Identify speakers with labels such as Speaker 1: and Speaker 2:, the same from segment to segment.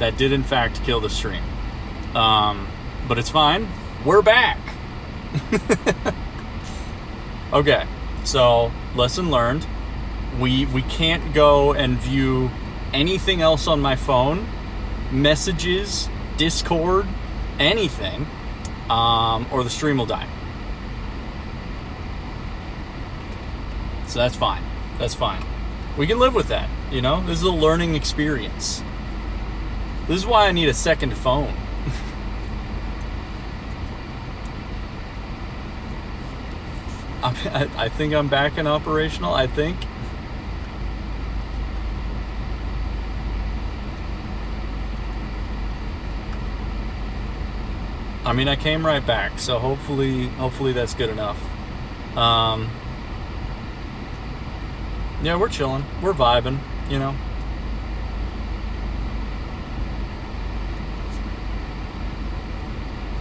Speaker 1: that did in fact kill the stream. But it's fine. We're back. Okay, so lesson learned. We can't go and view anything else on my phone, messages, Discord, anything, or the stream will die. So that's fine. That's fine. We can live with that, you know? This is a learning experience. This is why I need a second phone. I think I'm back and operational, I think. I mean, I came right back, so hopefully that's good enough. Yeah, we're chilling. We're vibing, you know.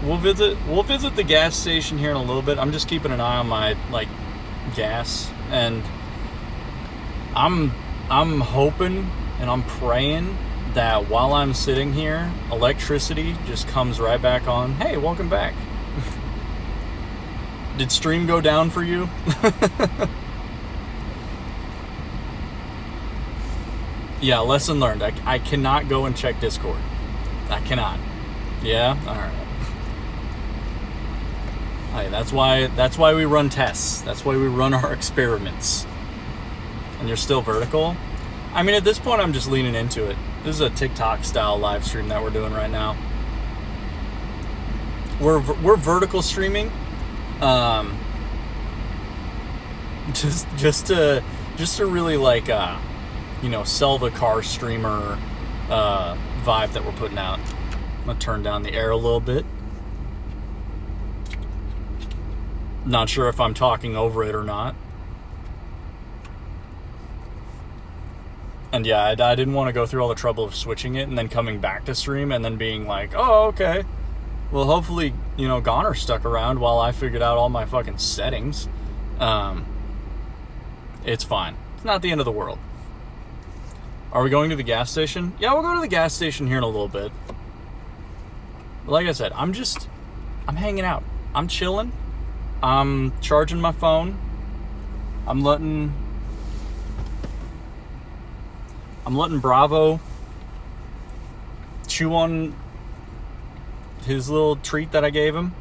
Speaker 1: We'll visit the gas station here in a little bit. I'm just keeping an eye on my gas, and I'm hoping and I'm praying that while I'm sitting here, electricity just comes right back on. Hey, welcome back. Did stream go down for you? Yeah, lesson learned. I cannot go and check Discord. I cannot. Yeah? Alright. Hey, that's why we run tests. That's why we run our experiments. And you're still vertical? I mean, at this point, I'm just leaning into it. This is a TikTok-style live stream that we're doing right now. We're vertical streaming. Just to really sell the car streamer vibe that we're putting out. I'm gonna turn down the air a little bit. Not sure if I'm talking over it or not. And yeah, I didn't want to go through all the trouble of switching it and then coming back to stream and then being like, oh, okay. Well, hopefully, Goner stuck around while I figured out all my fucking settings. It's fine. It's not the end of the world. Are we going to the gas station? Yeah, we'll go to the gas station here in a little bit. Like I said, I'm hanging out. I'm chilling. I'm charging my phone. I'm letting Bravo chew on his little treat that I gave him.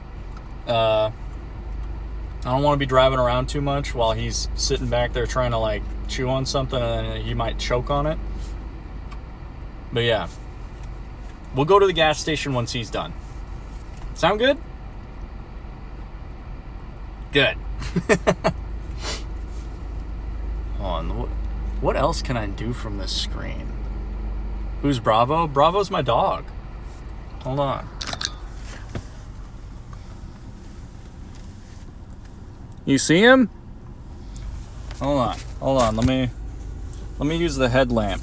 Speaker 1: I don't want to be driving around too much while he's sitting back there trying to chew on something and then he might choke on it. But yeah, we'll go to the gas station once he's done. Sound good? Good. Hold on. What else can I do from this screen? Who's Bravo? Bravo's my dog. Hold on. You see him? Hold on. Let me use the headlamp.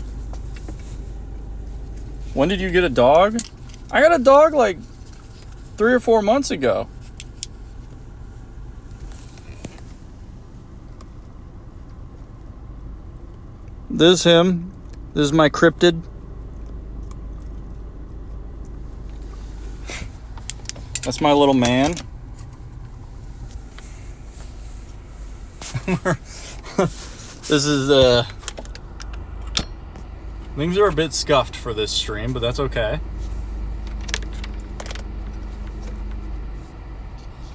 Speaker 1: When did you get a dog? I got a dog 3 or 4 months ago. This is him. This is my cryptid. That's my little man. This is things are a bit scuffed for this stream, but that's okay.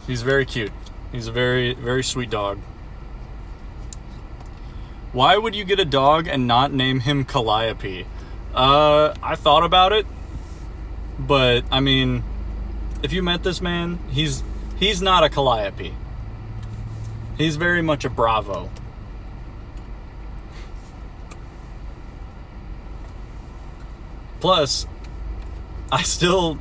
Speaker 1: He's very cute. He's a very, very sweet dog. Why would you get a dog and not name him Calliope? I thought about it, but I mean, if you met this man, he's not a Calliope. He's very much a Bravo. Plus, I still,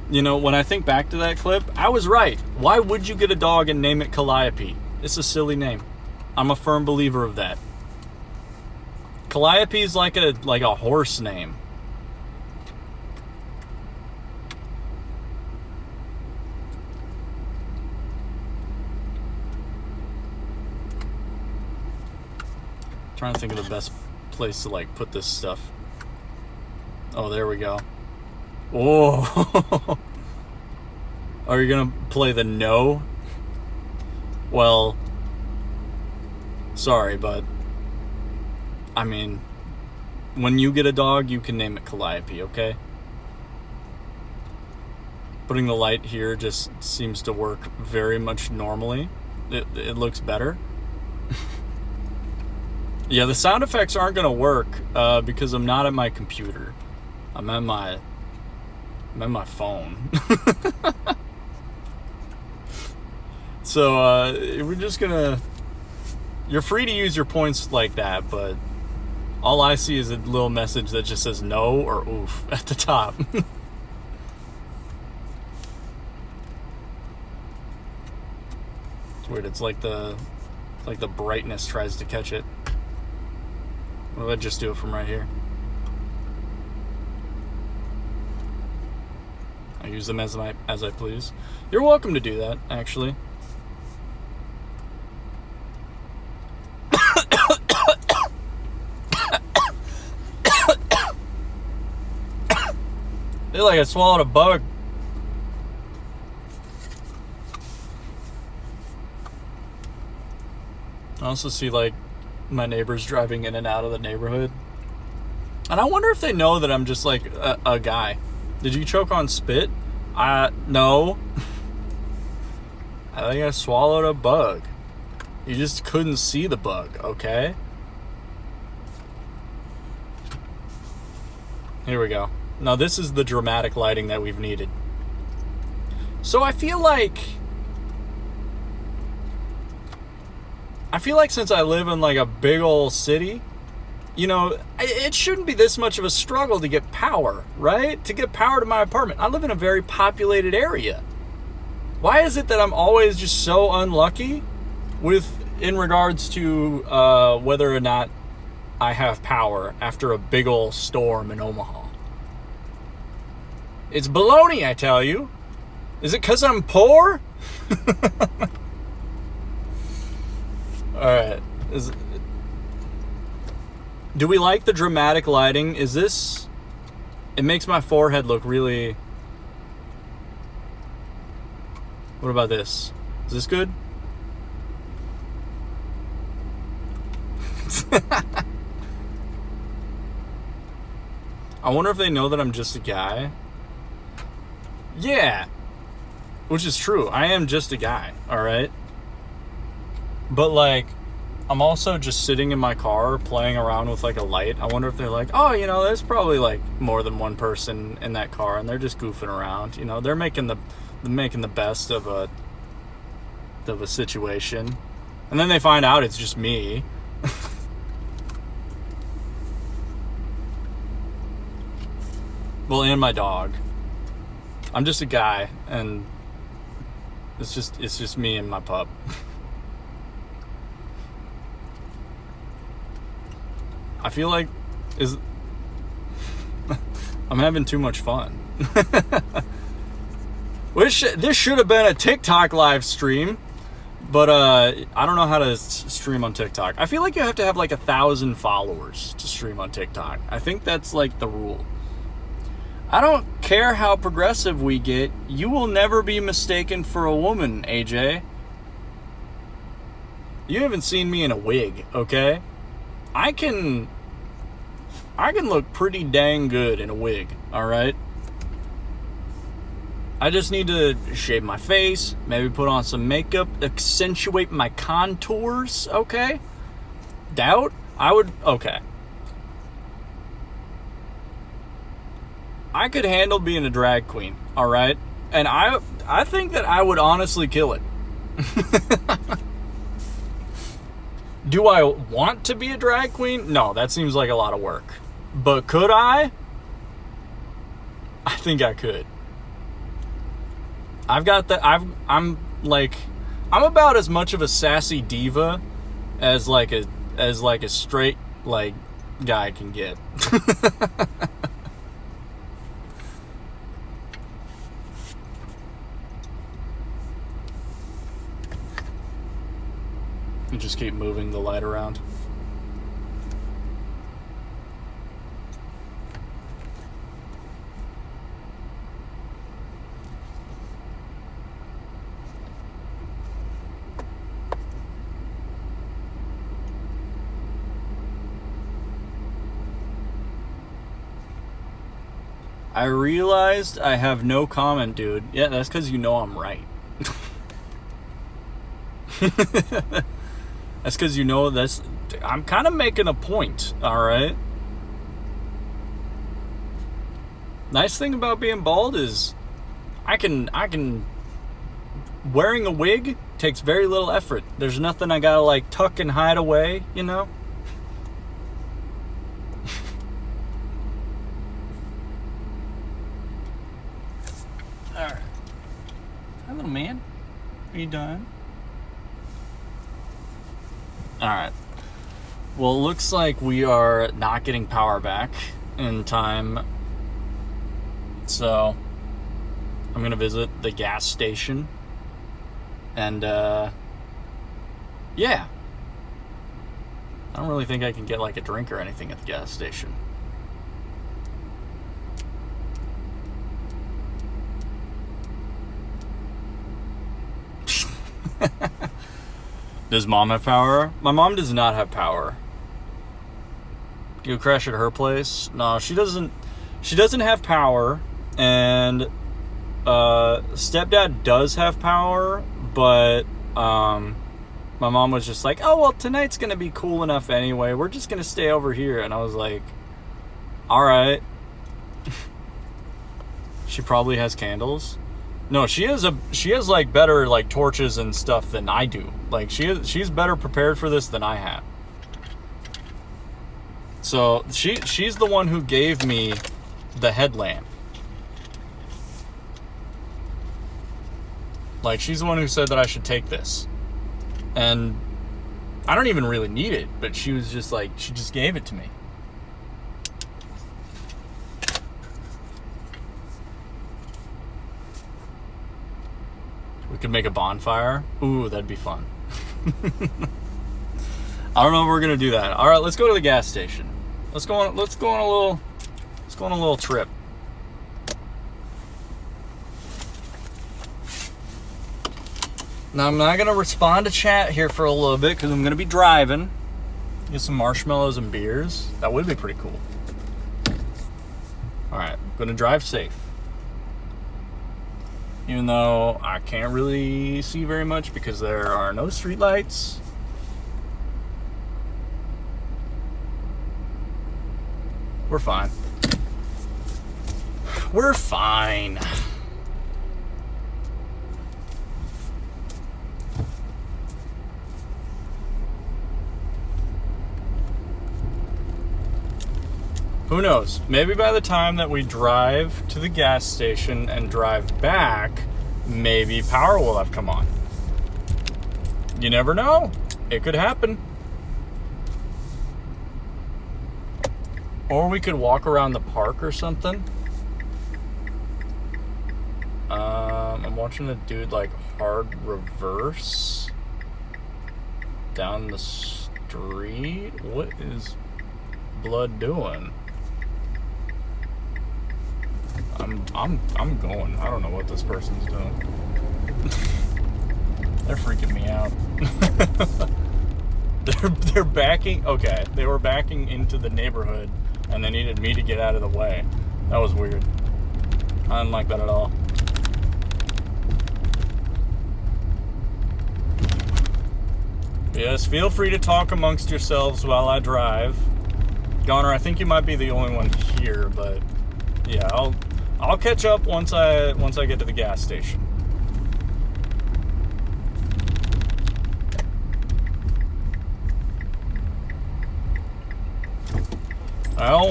Speaker 1: when I think back to that clip, I was right. Why would you get a dog and name it Calliope? It's a silly name. I'm a firm believer of that. Calliope is like a horse name. Trying to think of the best place to put this stuff. Oh, there we go. Oh. Are you gonna play the no? Well, sorry, but I mean, when you get a dog, you can name it Calliope, okay? Putting the light here just seems to work very much normally. It looks better. Yeah, the sound effects aren't going to work because I'm not at my computer. I'm at my phone. So we're just going to... You're free to use your points like that, but all I see is a little message that just says no or oof at the top. It's weird. It's like the brightness tries to catch it. What if I just do it from right here? I use them as I please. You're welcome to do that, actually. I feel like I swallowed a bug. I also see like my neighbors driving in and out of the neighborhood. And I wonder if they know that I'm just like a guy. Did you choke on spit? No. I think I swallowed a bug. You just couldn't see the bug, okay? Here we go. Now this is the dramatic lighting that we've needed. So I feel like since I live in like a big old city, you know, it shouldn't be this much of a struggle to get power, right? To get power to my apartment. I live in a very populated area. Why is it that I'm always just so unlucky in regards to whether or not I have power after a big old storm in Omaha? It's baloney, I tell you. Is it because I'm poor? Alright. Do we like the dramatic lighting? Is this... It makes my forehead look really... What about this? Is this good? I wonder if they know that I'm just a guy. Yeah. Which is true. I am just a guy, alright? But like, I'm also just sitting in my car playing around with like a light. I wonder if they're like, oh, you know, there's probably like more than one person in that car and they're just goofing around. You know, they're making the best of a situation. And then they find out it's just me. Well, and my dog. I'm just a guy, and it's just me and my pup. I feel like I'm having too much fun. This should have been a TikTok live stream, but I don't know how to stream on TikTok. I feel like you have to have like 1,000 followers to stream on TikTok. I think that's like the rule. I don't care how progressive we get. You will never be mistaken for a woman, AJ. You haven't seen me in a wig, okay? I can look pretty dang good in a wig, alright? I just need to shave my face, maybe put on some makeup, accentuate my contours, okay? Doubt? Okay. I could handle being a drag queen, alright? And I think that I would honestly kill it. Do I want to be a drag queen? No, that seems like a lot of work. But could I? I think I could. I'm about as much of a sassy diva as like a straight like guy can get. You just keep moving the light around. I realized I have no comment, dude. Yeah, that's because you know I'm right. That's because you know that's... I'm kind of making a point, alright? Nice thing about being bald is I can... Wearing a wig takes very little effort. There's nothing I gotta, like, tuck and hide away, you know? Alright. Hi, little man. Are you done? Alright. Well, it looks like we are not getting power back in time. So, I'm going to visit the gas station. And, yeah. I don't really think I can get, like, a drink or anything at the gas station. Does mom have power? My mom does not have power. You crash at her place? No, she doesn't. She doesn't have power, and stepdad does have power, but my mom was just like, "Oh well, tonight's gonna be cool enough anyway. We're just gonna stay over here." And I was like, "All right." She probably has candles. No, she has like better like torches and stuff than I do. Like she's better prepared for this than I have. So she's the one who gave me the headlamp. Like she's the one who said that I should take this. And I don't even really need it, but she was just like, she just gave it to me. We could make a bonfire. Ooh, that'd be fun. I don't know if we're gonna do that. All right, let's go to the gas station. Let's go on a little trip. Now I'm not gonna respond to chat here for a little bit because I'm gonna be driving. Get some marshmallows and beers. That would be pretty cool. All right, gonna drive safe. Even though I can't really see very much because there are no streetlights. We're fine. We're fine. Who knows? Maybe by the time that we drive to the gas station and drive back, maybe power will have come on. You never know. It could happen. Or we could walk around the park or something. I'm watching a dude like hard reverse down the street. What is blood doing? I'm going. I don't know what this person's doing. They're freaking me out. They're backing. Okay, they were backing into the neighborhood, and they needed me to get out of the way. That was weird. I didn't like that at all. Yes, feel free to talk amongst yourselves while I drive. Goner, I think you might be the only one here, but yeah, I'll catch up once I get to the gas station. I don't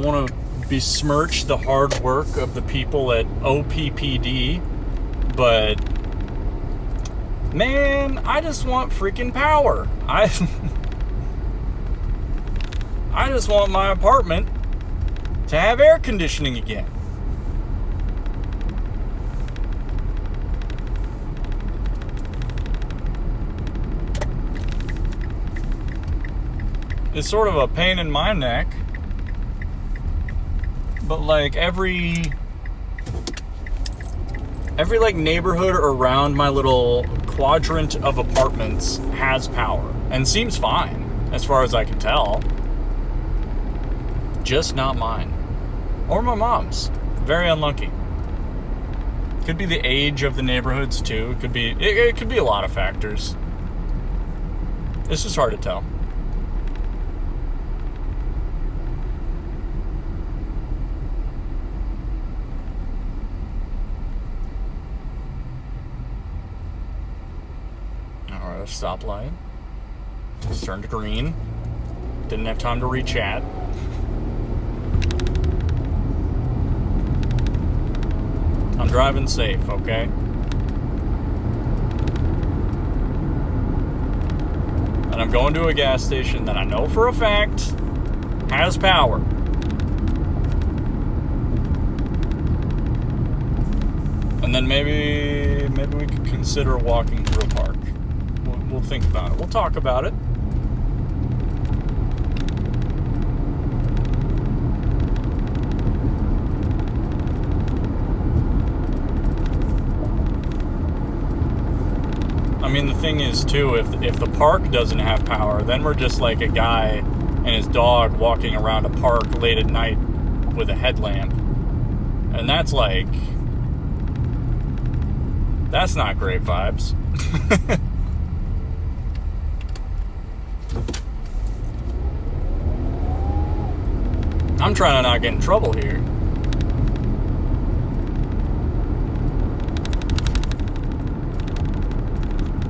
Speaker 1: want to besmirch the hard work of the people at OPPD, but man, I just want freaking power. I just want my apartment to have air conditioning again. It's sort of a pain in my neck, but like every like neighborhood around my little quadrant of apartments has power and seems fine as far as I can tell. Just not mine. Or my mom's. Very unlucky. Could be the age of the neighborhoods too. It could be a lot of factors. It's just hard to tell. Alright, a stoplight. Just turned green. Didn't have time to re-chat. I'm driving safe, okay? And I'm going to a gas station that I know for a fact has power. And then maybe we could consider walking through a park. We'll think about it. We'll talk about it. I mean, the thing is, too, if the park doesn't have power, then we're just like a guy and his dog walking around a park late at night with a headlamp. And that's like... that's not great vibes. I'm trying to not get in trouble here.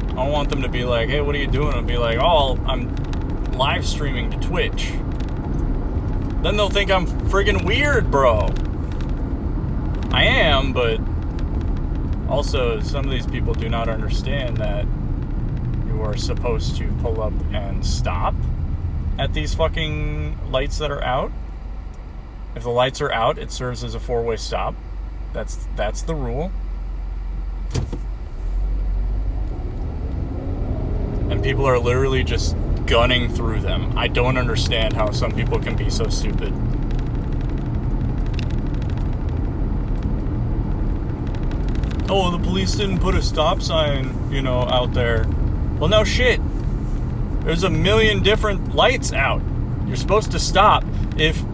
Speaker 1: I don't want them to be like, hey, what are you doing? I'll be like, oh, I'm live streaming to Twitch. Then they'll think I'm friggin' weird, bro. I am, but also some of these people do not understand that you are supposed to pull up and stop at these fucking lights that are out. If the lights are out, it serves as a four-way stop. That's the rule. And people are literally just gunning through them. I don't understand how some people can be so stupid. Oh, the police didn't put a stop sign, out there. Well, no shit. There's a million different lights out. You're supposed to stop. If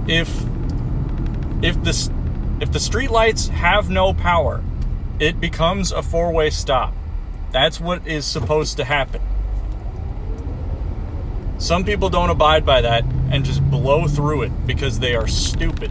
Speaker 1: the street lights have no power, it becomes a four-way stop. That's what is supposed to happen. Some people don't abide by that and just blow through it because they are stupid.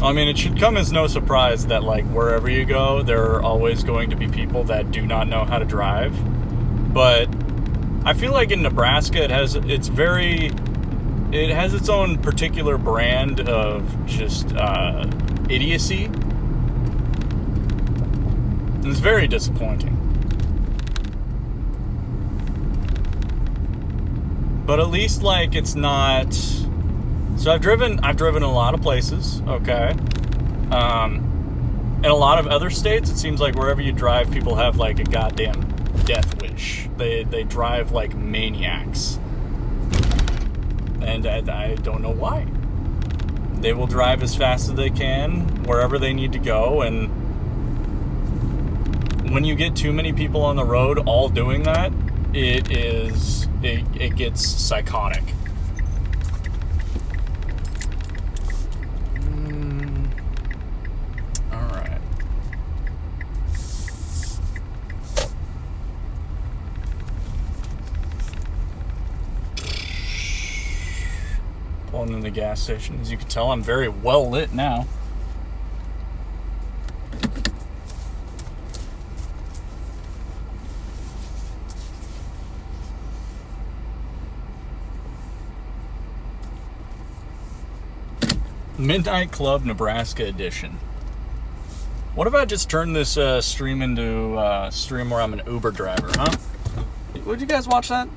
Speaker 1: I mean, it should come as no surprise that, like, wherever you go, there are always going to be people that do not know how to drive. But I feel like in Nebraska, it has its own particular brand of just idiocy. And it's very disappointing. But at least, like, it's not... So I've driven a lot of places, okay? In a lot of other states, it seems like wherever you drive, people have, like, a goddamn death wish. They drive like maniacs. And I don't know why. They will drive as fast as they can, wherever they need to go, and when you get too many people on the road all doing that, it gets psychotic. Alright. Pulling in the gas station. As you can tell, I'm very well lit now. Midnight Club Nebraska edition. What if I just turn this stream into a stream where I'm an Uber driver, huh? Would you guys watch that?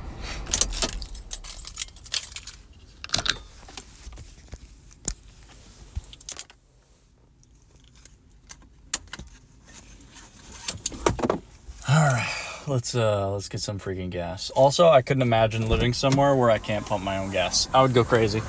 Speaker 1: Alright, let's get some freaking gas. Also, I couldn't imagine living somewhere where I can't pump my own gas. I would go crazy.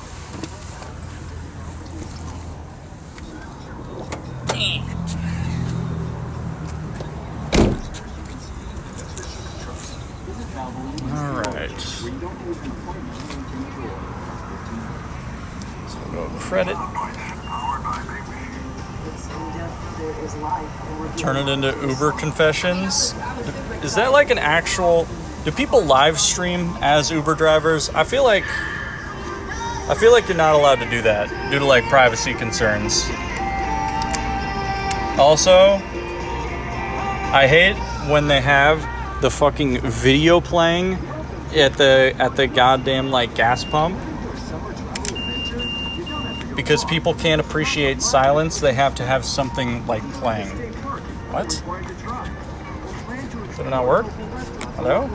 Speaker 1: Alright. So we'll go credit. Turn it into Uber confessions. Is that like an actual... Do people live stream as Uber drivers? I feel like you're not allowed to do that due to like privacy concerns. Also, I hate when they have the fucking video playing at the goddamn like gas pump. Because people can't appreciate silence, they have to have something like playing. What? Did it not work? Hello?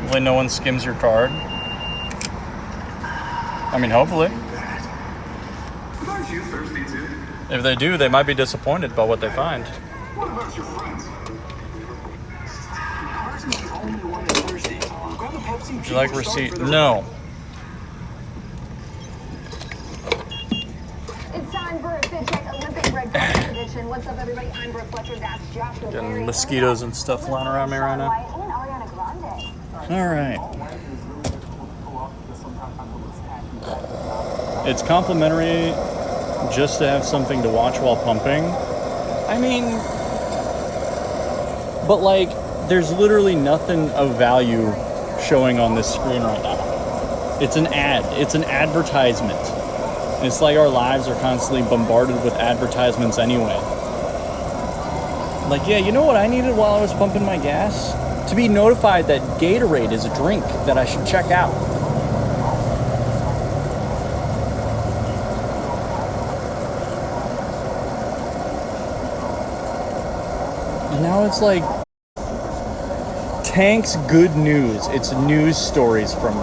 Speaker 1: Hopefully no one skims your card. I mean, hopefully. If they do, they might be disappointed by what they find.
Speaker 2: What about your friends?
Speaker 1: Would you like receipt? No.
Speaker 3: It's time for a Fit Check Olympic red carpet edition. What's up, everybody? I'm Brooke Fletcher. That's Joshua.
Speaker 1: Getting mosquitoes and stuff flying around me right now. All right. It's complimentary just to have something to watch while pumping. I mean, but like, there's literally nothing of value showing on this screen right now. It's an ad. It's an advertisement. And it's like our lives are constantly bombarded with advertisements anyway. Like, yeah, you know what I needed while I was pumping my gas? To be notified that Gatorade is a drink that I should check out. And now it's like Tank's good news. It's news stories from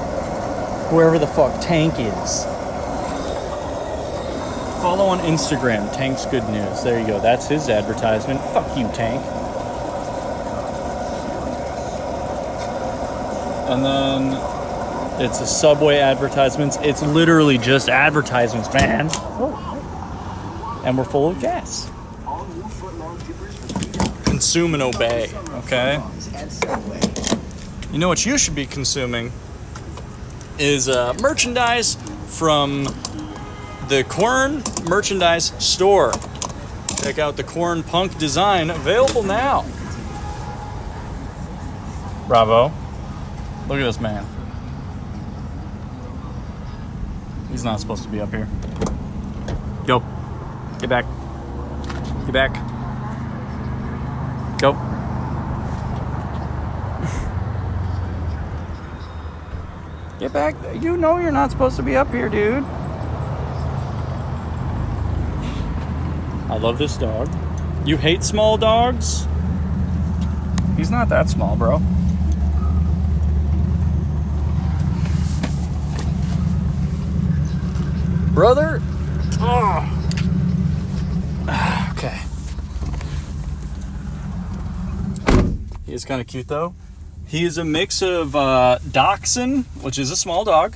Speaker 1: whoever the fuck Tank is. Follow on Instagram, Tank's Good News. There you go. That's his advertisement. Fuck you, Tank. And then it's a Subway advertisements. It's literally just advertisements, man. And we're full of gas. Consume and obey, okay? You know what you should be consuming is merchandise from the Quern merchandise store. Check out the Quern Punk design, available now. Bravo. Look at this man. He's not supposed to be up here. Go. Get back. Get back. Go. Get back. You know you're not supposed to be up here, dude. I love this dog. You hate small dogs? He's not that small, bro. Brother? Oh. Okay. He is kind of cute, though. He is a mix of Dachshund, which is a small dog,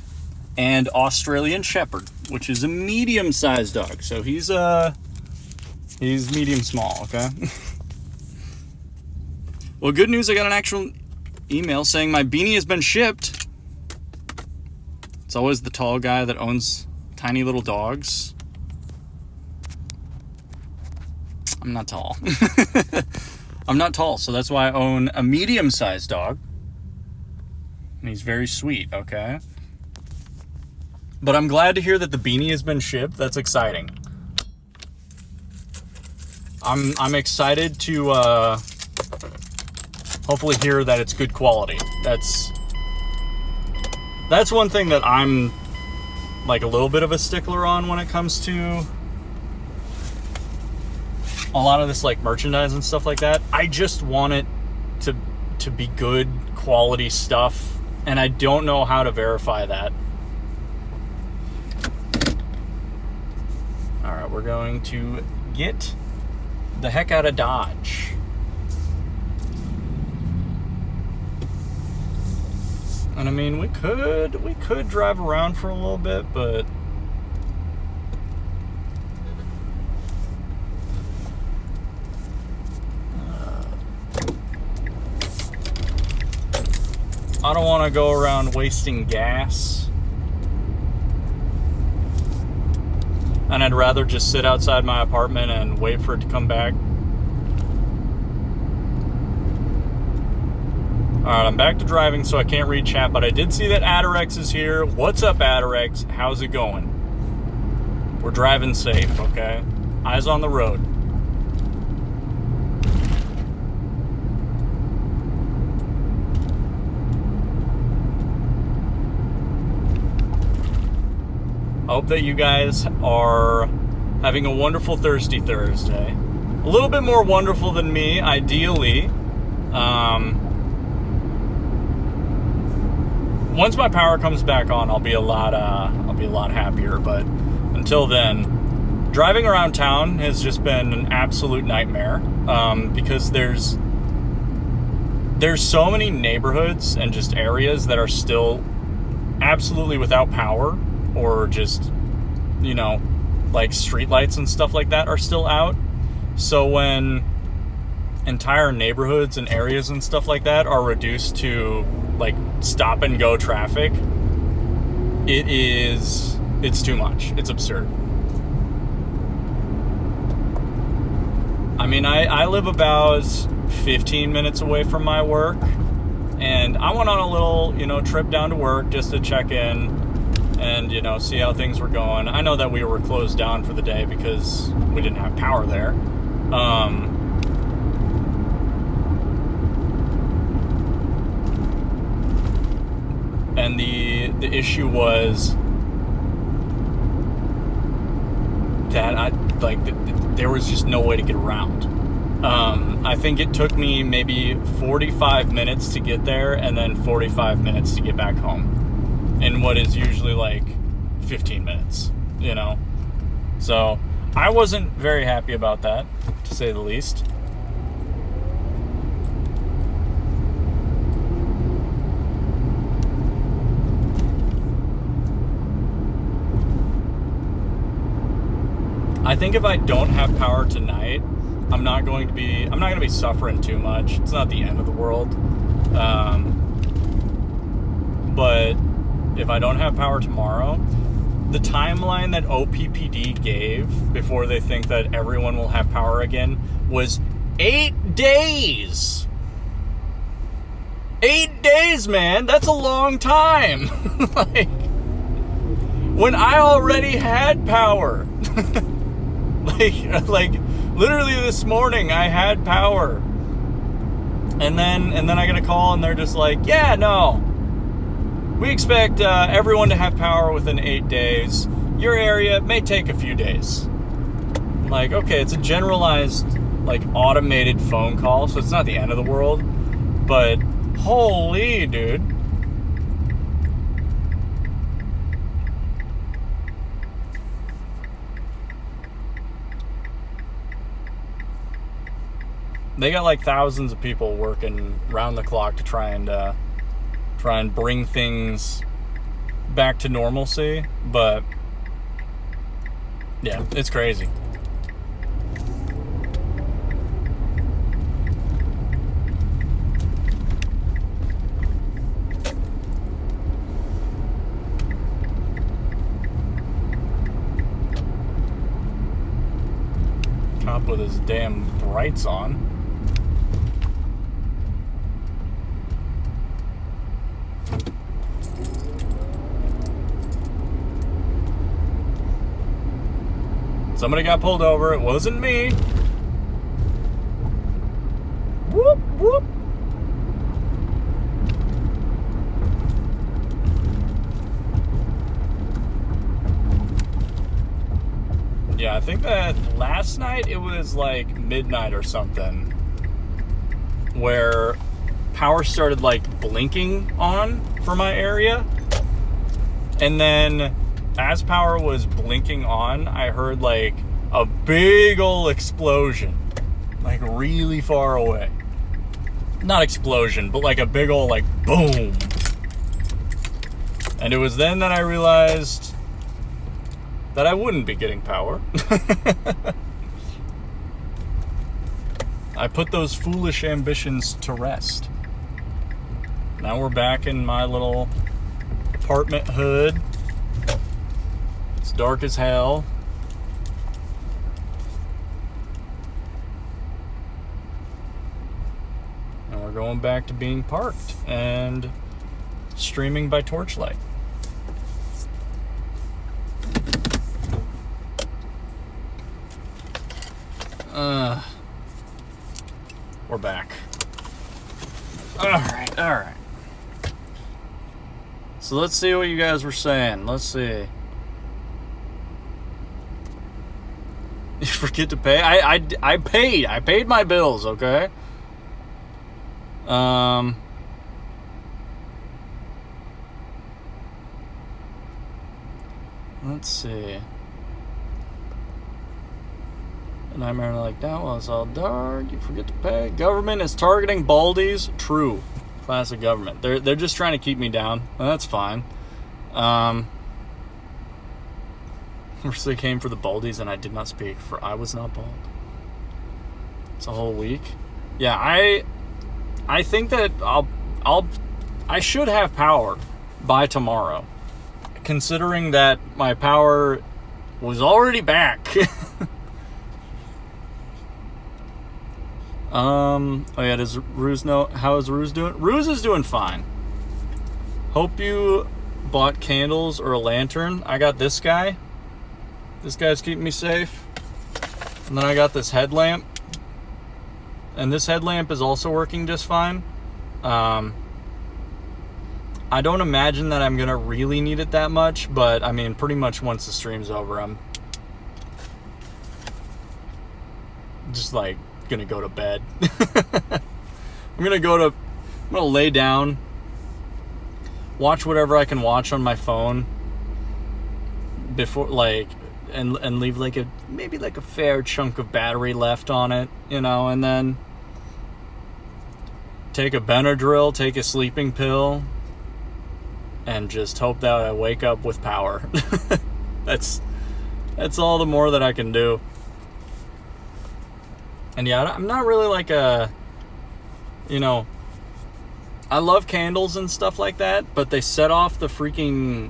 Speaker 1: and Australian Shepherd, which is a medium-sized dog. So he's medium small, okay? Well, good news, I got an actual email saying my beanie has been shipped. It's always the tall guy that owns tiny little dogs. I'm not tall. I'm not tall, so that's why I own a medium-sized dog. And he's very sweet, okay? But I'm glad to hear that the beanie has been shipped. That's exciting. I'm excited to hopefully hear that it's good quality. That's one thing that I'm like a little bit of a stickler on when it comes to a lot of this like merchandise and stuff like that. I just want it to be good quality stuff, and I don't know how to verify that. All right, we're going to get the heck out of Dodge. And I mean, we could drive around for a little bit, but I don't want to go around wasting gas. And I'd rather just sit outside my apartment and wait for it to come back. Alright, I'm back to driving, so I can't read chat, but I did see that Adarex is here. What's up, Adarex? How's it going? We're driving safe, okay? Eyes on the road. I hope that you guys are having a wonderful Thirsty Thursday. A little bit more wonderful than me, ideally. Once my power comes back on, I'll be a lot happier. But until then, driving around town has just been an absolute nightmare. Because there's so many neighborhoods and just areas that are still absolutely without power, or just, you know, like streetlights and stuff like that are still out. So when entire neighborhoods and areas and stuff like that are reduced to like stop and go traffic, it's too much. It's absurd. I mean, I live about 15 minutes away from my work, and I went on a little, you know, trip down to work just to check in and, you know, see how things were going. I know that we were closed down for the day because we didn't have power there. And the issue was that there was just no way to get around. I think it took me maybe 45 minutes to get there and then 45 minutes to get back home in what is usually like 15 minutes, you know? So I wasn't very happy about that, to say the least. I think if I don't have power tonight, I'm not going to be suffering too much. It's not the end of the world. But if I don't have power tomorrow, the timeline that OPPD gave before they think that everyone will have power again was 8 days. 8 days, man. That's a long time. Like, when I already had power. like literally this morning I had power. And then I get a call and they're just like, yeah, no. We expect everyone to have power within 8 days. Your area may take a few days. I'm like, okay, it's a generalized, like, automated phone call, so it's not the end of the world. But holy, dude. They got like thousands of people working round the clock to try and bring things back to normalcy, but yeah, it's crazy. Cop with his damn brights on. Somebody got pulled over. It wasn't me. Whoop, whoop. Yeah, I think that last night it was like midnight or something where power started like blinking on for my area. And then as power was blinking on, I heard like a big ol' explosion, like really far away. Not explosion, but like a big ol' like boom. And it was then that I realized that I wouldn't be getting power. I put those foolish ambitions to rest. Now we're back in my little apartment hood. It's dark as hell. And we're going back to being parked and streaming by torchlight. We're back. All right. So let's see what you guys were saying. Let's see. You forget to pay? I paid. I paid my bills, okay? Let's see. A nightmare like that while it's all dark. You forget to pay. Government is targeting baldies. True. Classic government. They're just trying to keep me down. Well, that's fine. First they came for the baldies and I did not speak, for I was not bald. It's a whole week. Yeah, I think that I should have power by tomorrow, considering that my power was already back. Oh yeah, does Ruse know? How is Ruse doing? Ruse is doing fine. Hope you bought candles or a lantern. I got this guy. This guy's keeping me safe. And then I got this headlamp. And this headlamp is also working just fine. I don't imagine that I'm gonna really need it that much, but I mean, pretty much once the stream's over, I'm just like gonna go to bed. I'm gonna lay down, watch whatever I can watch on my phone before, like, and leave like maybe a fair chunk of battery left on it, you know, and then take a Benadryl, take a sleeping pill, and just hope that I wake up with power. That's all the more that I can do. And yeah, I'm not really like a, you know, I love candles and stuff like that, but they set off the freaking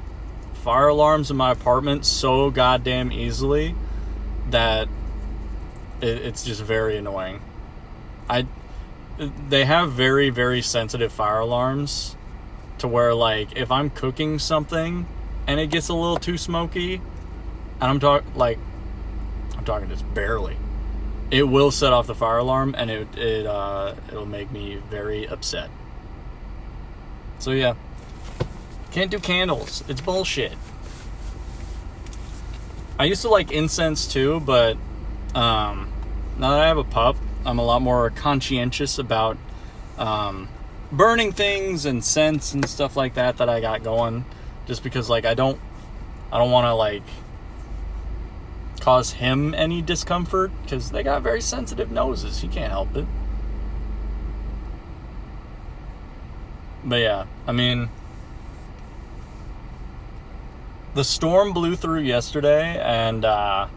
Speaker 1: fire alarms in my apartment so goddamn easily that it's just very annoying. They have very, very sensitive fire alarms to where, like, if I'm cooking something and it gets a little too smoky, and I'm talking just barely, it will set off the fire alarm, and it'll make me very upset. So yeah, can't do candles. It's bullshit. I used to like incense too, but now that I have a pup, I'm a lot more conscientious about burning things and scents and stuff like that I got going. Just because, like, I don't want to like cause him any discomfort, because they got very sensitive noses. He can't help it. But yeah, I mean, the storm blew through yesterday, and at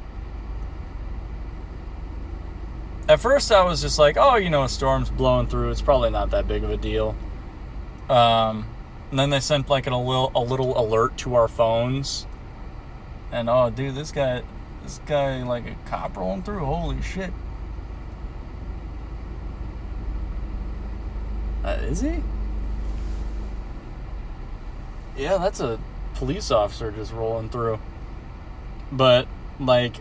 Speaker 1: first I was just like, oh, you know, a storm's blowing through, it's probably not that big of a deal. And then they sent like a little alert to our phones, and oh dude, this guy like a cop rolling through, holy shit. Is he? Yeah, that's a police officer just rolling through. But like,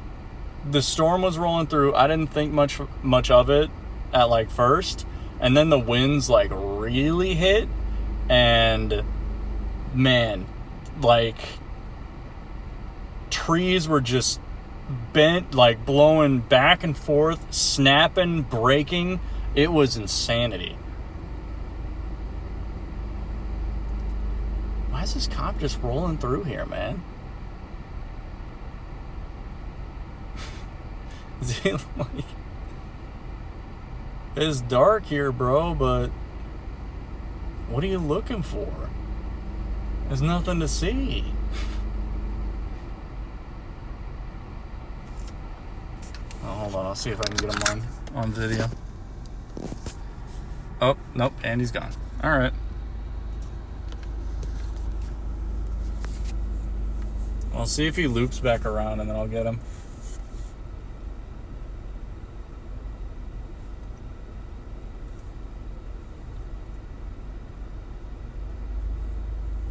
Speaker 1: the storm was rolling through. I didn't think much of it at like first, and then the winds like really hit, and man, like, trees were just bent, like blowing back and forth, snapping, breaking. It was insanity. Why is this cop just rolling through here, man? Is he like, it's dark here, bro, but what are you looking for? There's nothing to see. Oh, hold on, I'll see if I can get him on video. Oh, nope, Andy's gone. Alright. I'll see if he loops back around and then I'll get him.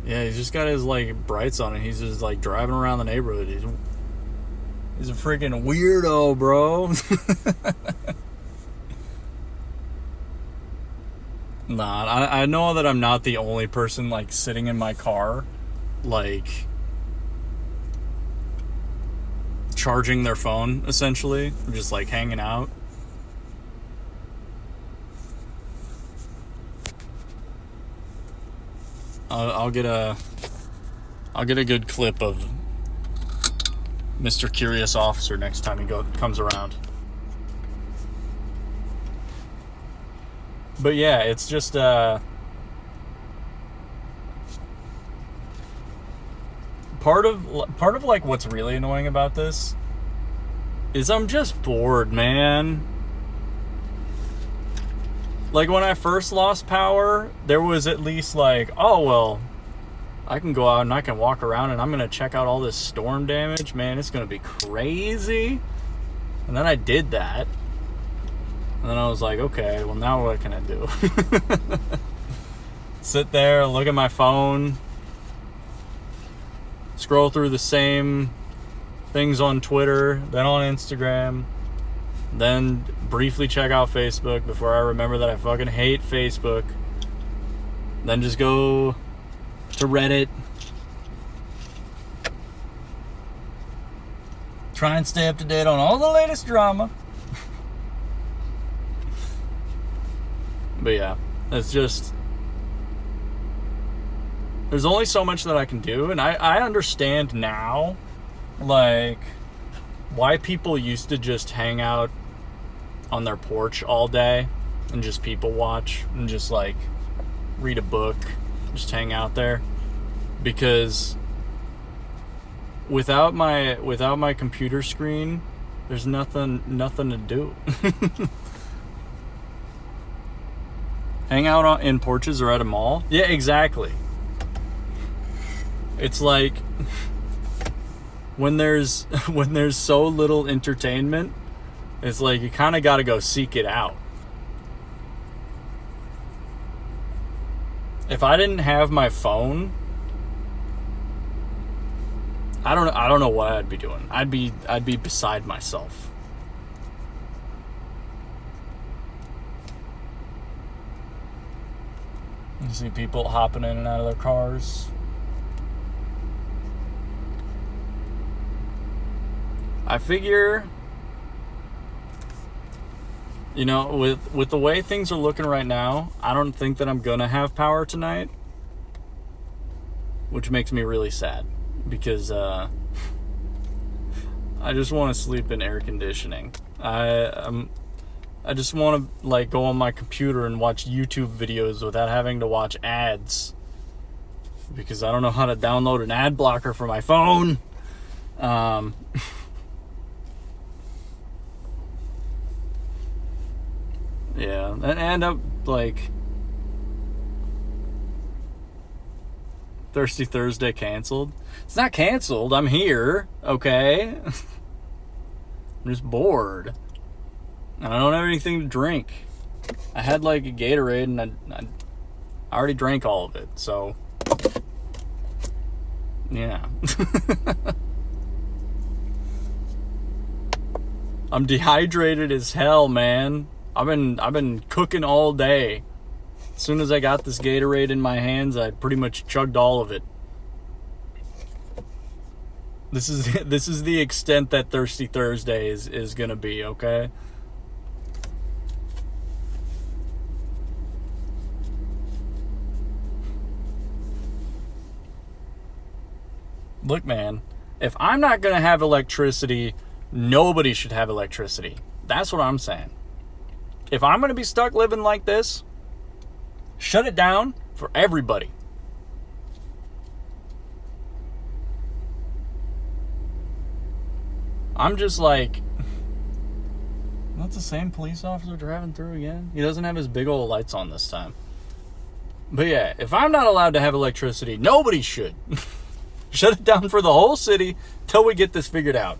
Speaker 1: Yeah, he's just got his, like, brights on and he's just, like, driving around the neighborhood. He's a freaking weirdo, bro. Nah, I know that I'm not the only person, like, sitting in my car, like, charging their phone, essentially. Just, like, hanging out. I'll get a good clip of Mr. Curious Officer next time he comes around. But yeah, it's just part of like what's really annoying about this is I'm just bored, man. Like, when I first lost power, there was at least like, oh, well, I can go out and I can walk around and I'm going to check out all this storm damage. Man, it's going to be crazy. And then I did that. And then I was like, okay, well, now what can I do? Sit there, look at my phone, scroll through the same things on Twitter, then on Instagram, then briefly check out Facebook before I remember that I fucking hate Facebook. Then just go to Reddit. Try and stay up to date on all the latest drama. But yeah, it's just, there's only so much that I can do. And I understand now, like, why people used to just hang out on their porch all day and just people watch and just, like, read a book, just hang out there. Because without my computer screen, there's nothing to do. Hang out in porches or at a mall? Yeah, exactly. It's like when there's so little entertainment, it's like you kind of got to go seek it out. If I didn't have my phone, I don't know what I'd be doing. I'd be beside myself. You see people hopping in and out of their cars. I figure, you know, with the way things are looking right now, I don't think that I'm gonna have power tonight, which makes me really sad because I just want to sleep in air conditioning. I just want to, like, go on my computer and watch YouTube videos without having to watch ads, because I don't know how to download an ad blocker for my phone. Yeah, and end up, like, Thirsty Thursday canceled. It's not canceled. I'm here, okay? I'm just bored. And I don't have anything to drink. I had, like, a Gatorade, and I already drank all of it, so yeah. I'm dehydrated as hell, man. I've been cooking all day. As soon as I got this Gatorade in my hands, I pretty much chugged all of it. This is the extent that Thirsty Thursday is gonna be, okay? Look, man, if I'm not gonna have electricity, nobody should have electricity. That's what I'm saying. If I'm gonna be stuck living like this, shut it down for everybody. I'm just like, that's the same police officer driving through again. He doesn't have his big old lights on this time. But yeah, if I'm not allowed to have electricity, nobody should. Shut it down for the whole city till we get this figured out.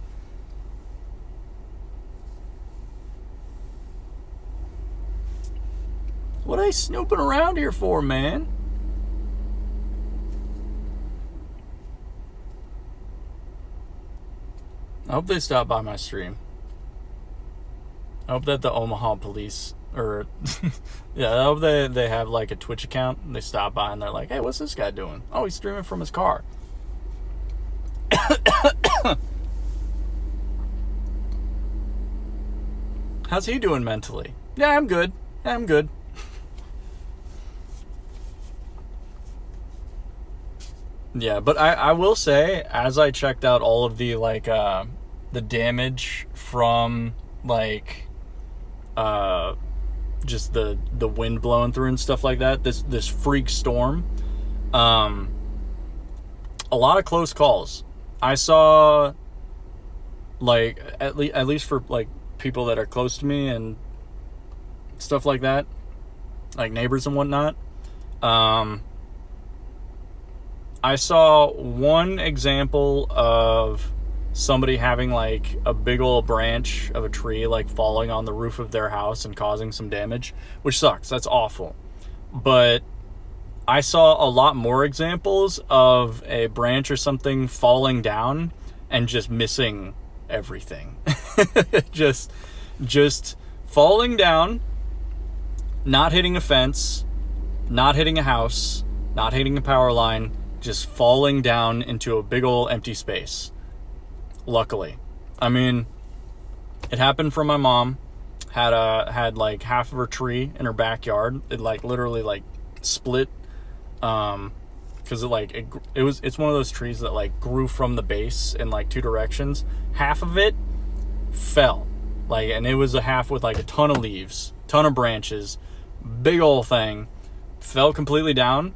Speaker 1: What are they snooping around here for, man? I hope they stop by my stream. I hope that the Omaha police, or yeah, I hope they have like a Twitch account and they stop by and they're like, hey, what's this guy doing? Oh, he's streaming from his car. How's he doing mentally? Yeah, I'm good. I'm good. Yeah, but I will say, as I checked out all of the like the damage from like just the wind blowing through and stuff like that, this freak storm, a lot of close calls. I saw, like, at least for like people that are close to me and stuff like that, like neighbors and whatnot. I saw one example of somebody having like a big old branch of a tree like falling on the roof of their house and causing some damage, which sucks. That's awful. But I saw a lot more examples of a branch or something falling down and just missing everything. just falling down, not hitting a fence, not hitting a house, not hitting a power line, just falling down into a big old empty space. Luckily. I mean, it happened for my mom. Had like half of her tree in her backyard. It like literally like split, because it's one of those trees that like grew from the base in like two directions. Half of it fell, like, and it was a half with like a ton of leaves, ton of branches, big old thing, fell completely down.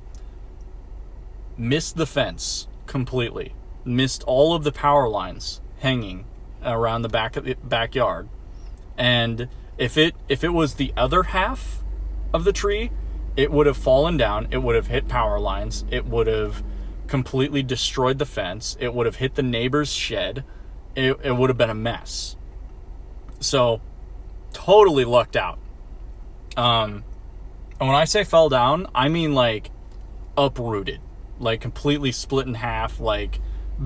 Speaker 1: Missed the fence completely. Missed all of the power lines hanging around the back of the backyard. And if it was the other half of the tree, it would have fallen down. It would have hit power lines. It would have completely destroyed the fence. It would have hit the neighbor's shed. It would have been a mess. So, totally lucked out. And when I say fell down, I mean like uprooted. Like completely split in half, like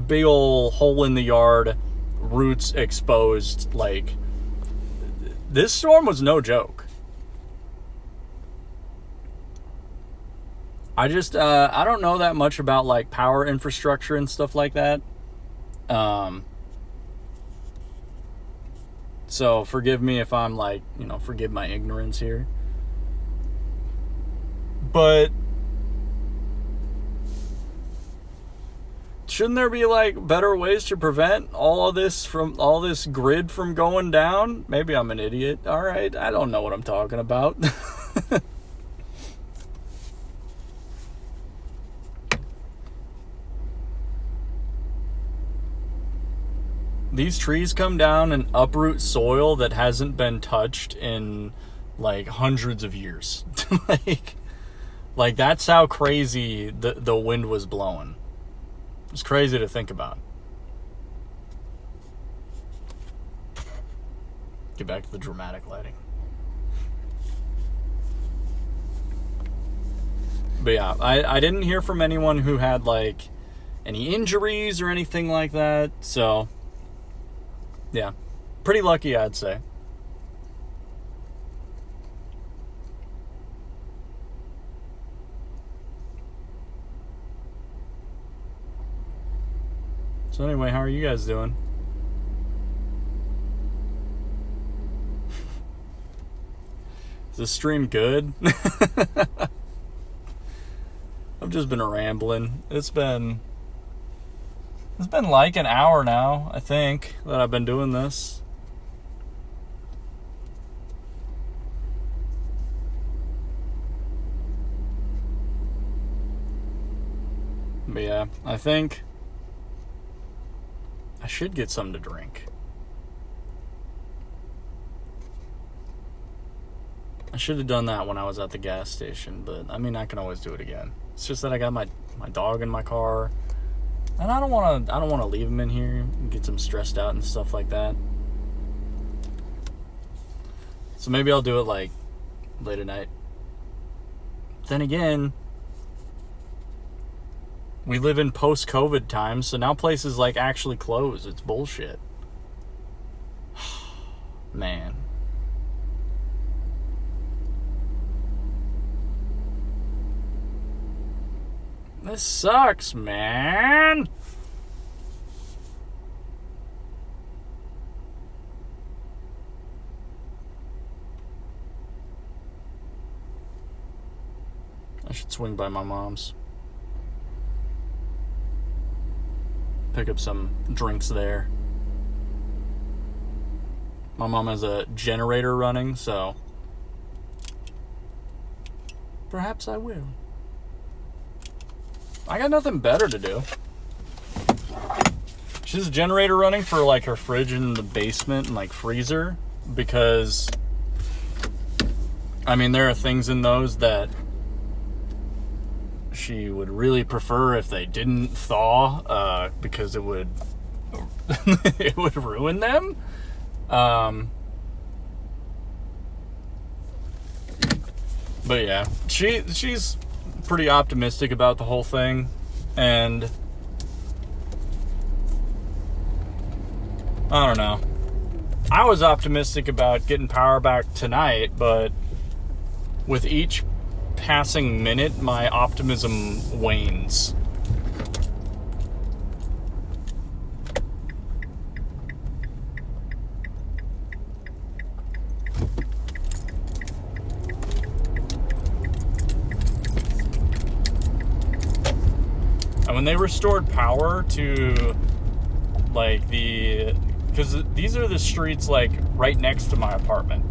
Speaker 1: big ol' hole in the yard, roots exposed. Like, this storm was no joke. I don't know that much about like power infrastructure and stuff like that. So forgive me if I'm like, forgive my ignorance here. But shouldn't there be like better ways to prevent all this grid from going down? Maybe I'm an idiot. All right, I don't know what I'm talking about. These trees come down and uproot soil that hasn't been touched in like hundreds of years. like that's how crazy the wind was blowing. It's crazy to think about. Get back to the dramatic lighting. But yeah, I didn't hear from anyone who had like any injuries or anything like that. So yeah, pretty lucky, I'd say. So anyway, how are you guys doing? Is this stream good? I've just been rambling. It's been like an hour now, I think, that I've been doing this. But yeah, I think I should get something to drink. I should have done that when I was at the gas station, but I mean, I can always do it again. It's just that I got my dog in my car. I And I don't want to leave him in here and get him stressed out and stuff like that. So maybe I'll do it like late at night. Then again, we live in post-COVID times, so now places like actually close. It's bullshit. Man. This sucks, man. I should swing by my mom's. Pick up some drinks there. My mom has a generator running, so perhaps I will. I got nothing better to do. She has a generator running for like her fridge in the basement and like freezer, because I mean there are things in those that she would really prefer if they didn't thaw, because it would it would ruin them. But yeah, she's pretty optimistic about the whole thing, and I don't know. I was optimistic about getting power back tonight, but with each passing minute, my optimism wanes. And when they restored power to like because these are the streets like right next to my apartment,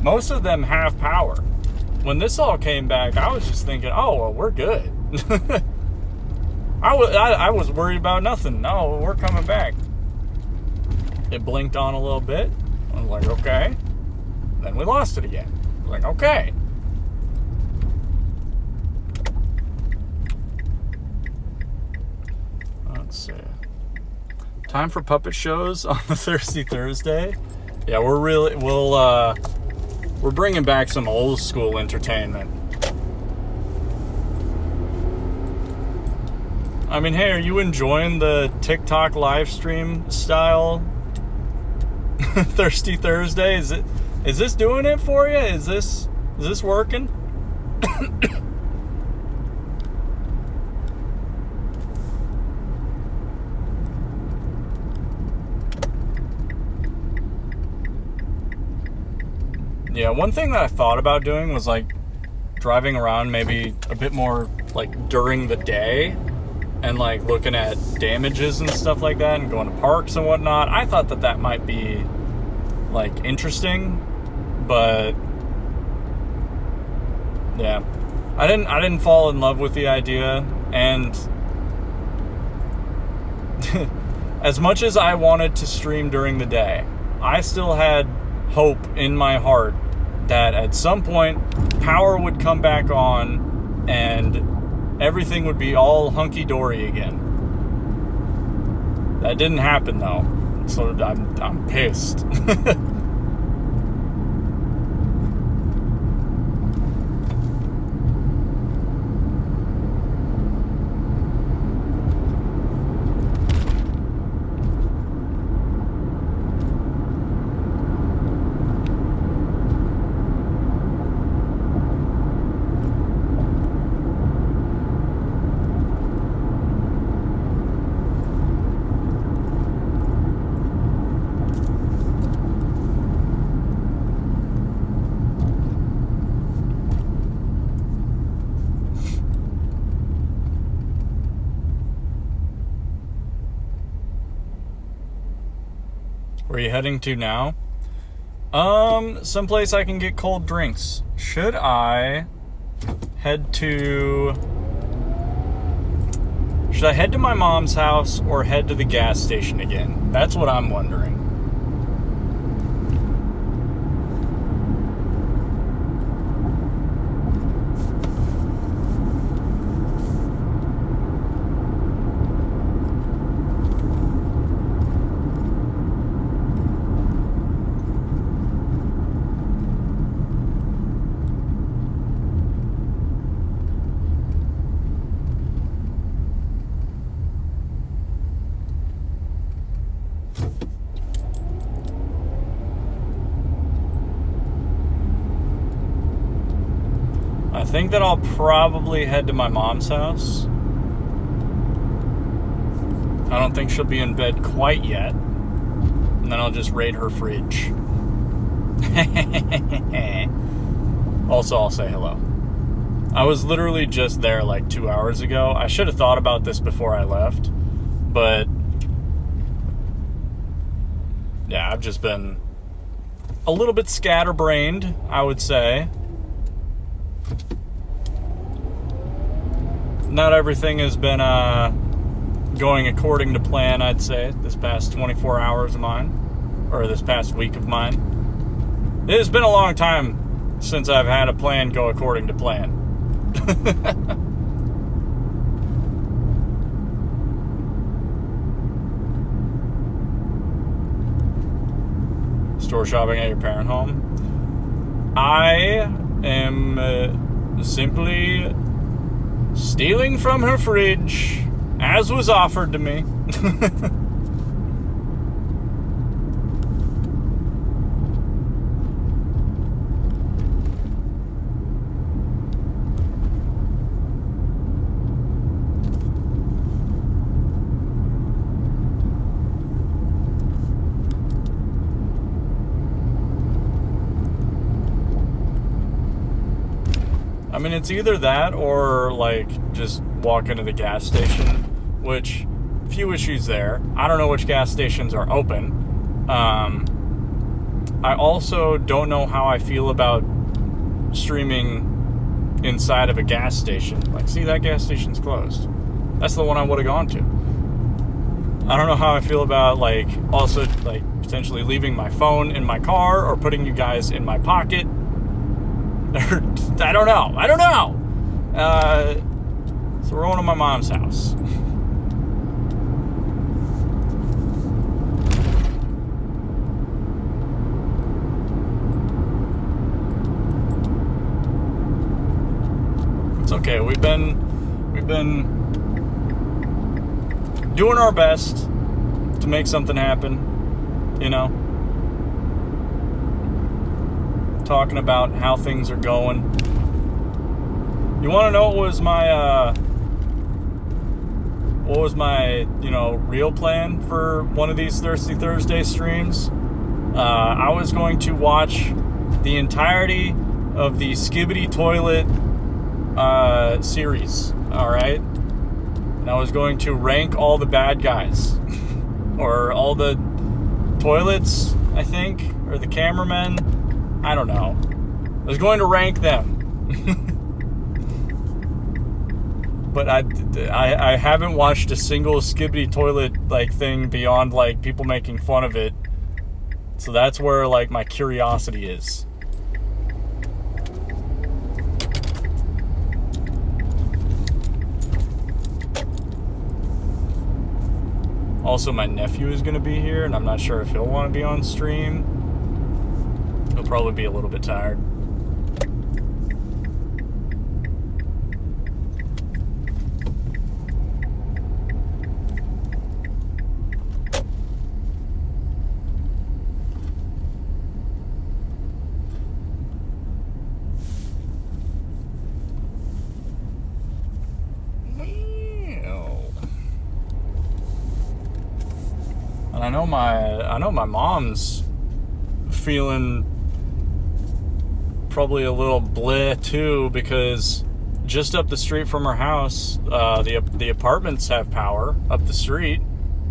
Speaker 1: most of them have power. When this all came back, I was just thinking, oh, well, we're good. I was worried about nothing. No, we're coming back. It blinked on a little bit. I was like, okay. Then we lost it again. I was like, okay. Let's see. Time for puppet shows on the Thirsty Thursday. Yeah, we're bringing back some old school entertainment. I mean, hey, are you enjoying the TikTok live stream style Thirsty Thursday? Is this doing it for you? Is this working? Yeah, one thing that I thought about doing was like driving around maybe a bit more like during the day and like looking at damages and stuff like that and going to parks and whatnot. I thought that might be like interesting, but yeah, I didn't fall in love with the idea. And as much as I wanted to stream during the day, I still had hope in my heart that at some point power would come back on and everything would be all hunky-dory again. That didn't happen though, so I'm pissed. Where are you heading to now? Someplace I can get cold drinks. Should I head to my mom's house or head to the gas station again? That's what I'm wondering. think that I'll probably head to my mom's house. I don't think she'll be in bed quite yet. And then I'll just raid her fridge. Also, I'll say hello. I was literally just there like 2 hours ago. I should have thought about this before I left. But yeah, I've just been a little bit scatterbrained, I would say. Not everything has been going according to plan, I'd say, this past 24 hours of mine, or this past week of mine. It has been a long time since I've had a plan go according to plan. Store shopping at your parent home. I am simply stealing from her fridge, as was offered to me. I mean, it's either that or, like, just walk into the gas station, which, few issues there. I don't know which gas stations are open. I also don't know how I feel about streaming inside of a gas station. Like, see, that gas station's closed. That's the one I would have gone to. I don't know how I feel about, like, also, like, potentially leaving my phone in my car or putting you guys in my pocket. I don't know. So we're going to my mom's house. It's okay. We've been doing our best to make something happen, you know. Talking about how things are going. You want to know what was my real plan for one of these Thirsty Thursday streams? I was going to watch the entirety of the Skibbity Toilet series, alright? And I was going to rank all the bad guys. Or all the toilets, I think, or the cameramen. I don't know. I was going to rank them. But I haven't watched a single Skibbity Toilet like thing beyond like people making fun of it. So that's where like my curiosity is. Also, my nephew is going to be here, and I'm not sure if he'll want to be on stream. He'll probably be a little bit tired. And I know my mom's feeling probably a little bleh too, because just up the street from her house, the apartments have power up the street,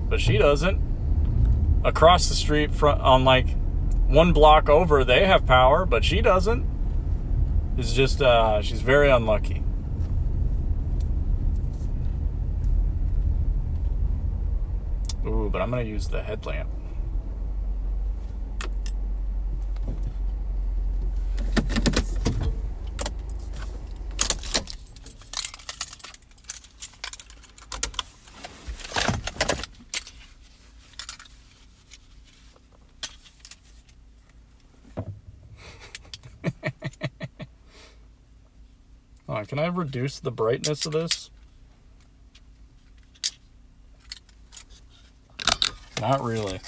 Speaker 1: but she doesn't. Across the street on like one block over, they have power, but she doesn't. It's just she's very unlucky. Ooh, but I'm gonna use the headlamp. Can I reduce the brightness of this? Not really.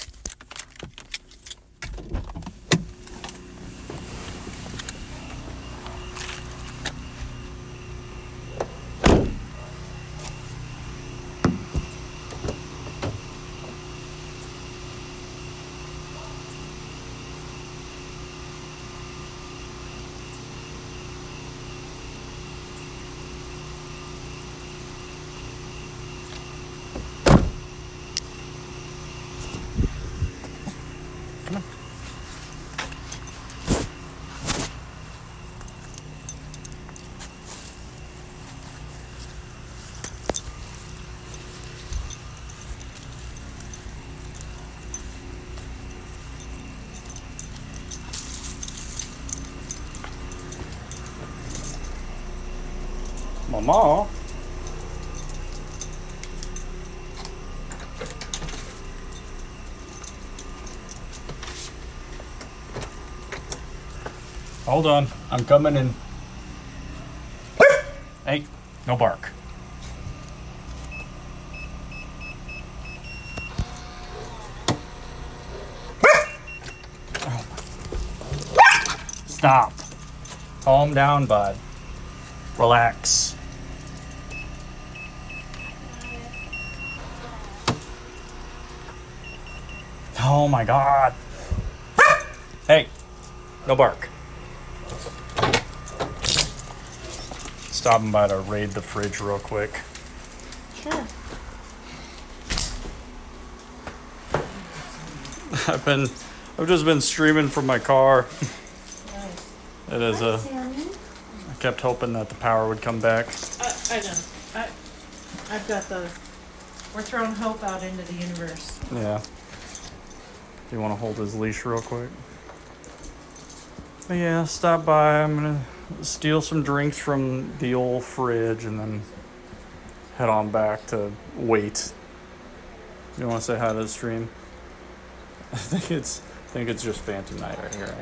Speaker 1: OMAHA. Hold on, I'm coming in. Hey, no bark. Stop. Calm down, bud. Relax. Oh my God. Hey, no bark. Stopping by to raid the fridge real quick.
Speaker 2: Sure.
Speaker 1: I've just been streaming from my car.
Speaker 2: Nice.
Speaker 1: It is I kept hoping that the power would come back.
Speaker 2: I know. I've got we're throwing hope out into the universe.
Speaker 1: Yeah. You want to hold his leash real quick? But yeah, stop by. I'm gonna steal some drinks from the old fridge and then head on back to wait. You want to say hi to the stream? I think it's just Phantom Night right here.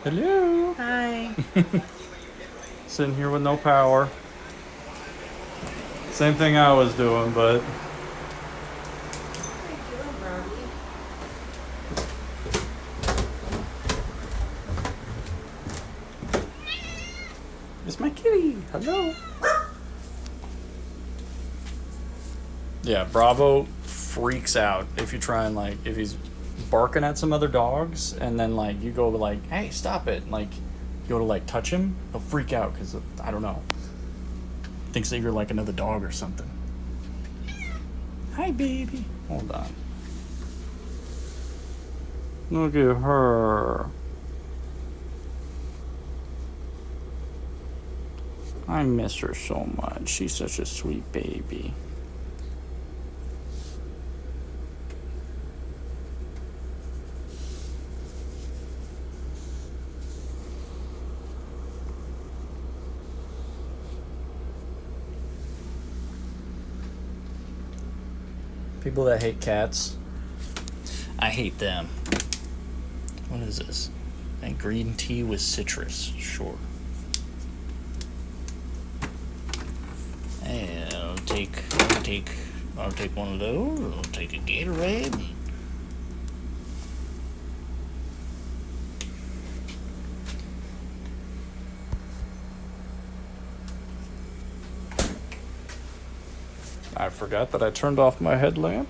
Speaker 1: Hello.
Speaker 2: Hi.
Speaker 1: Sitting here with no power. Same thing I was doing, but it's my kitty. Hello. Yeah, Bravo freaks out if you try and if he's barking at some other dogs and then you go hey, stop it. You go to touch him, he'll freak out because I don't know. Thinks that you're another dog or something. Hi, baby. Hold on. Look at her. I miss her so much. She's such a sweet baby. People that hate cats, I hate them. What is this? And green tea with citrus. Sure. And I'll take one of those. I'll take a Gatorade. I forgot that I turned off my headlamp.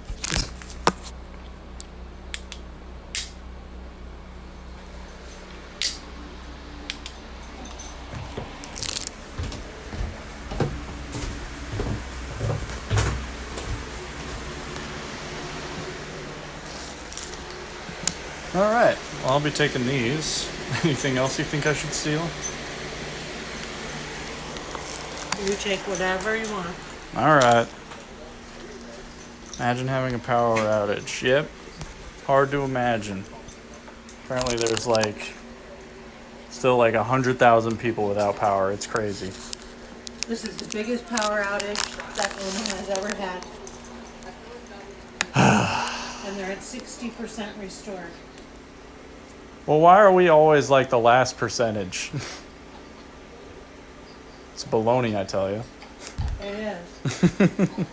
Speaker 1: All right, well, I'll be taking these. Anything else you think I should steal?
Speaker 2: You take whatever you want.
Speaker 1: All right. Imagine having a power outage. Yep. Hard to imagine. Apparently there's still 100,000 people without power. It's crazy.
Speaker 2: This is the biggest power outage that OMAHA has ever had. And they're at 60% restored.
Speaker 1: Well, why are we always the last percentage? It's baloney, I tell you.
Speaker 2: It is.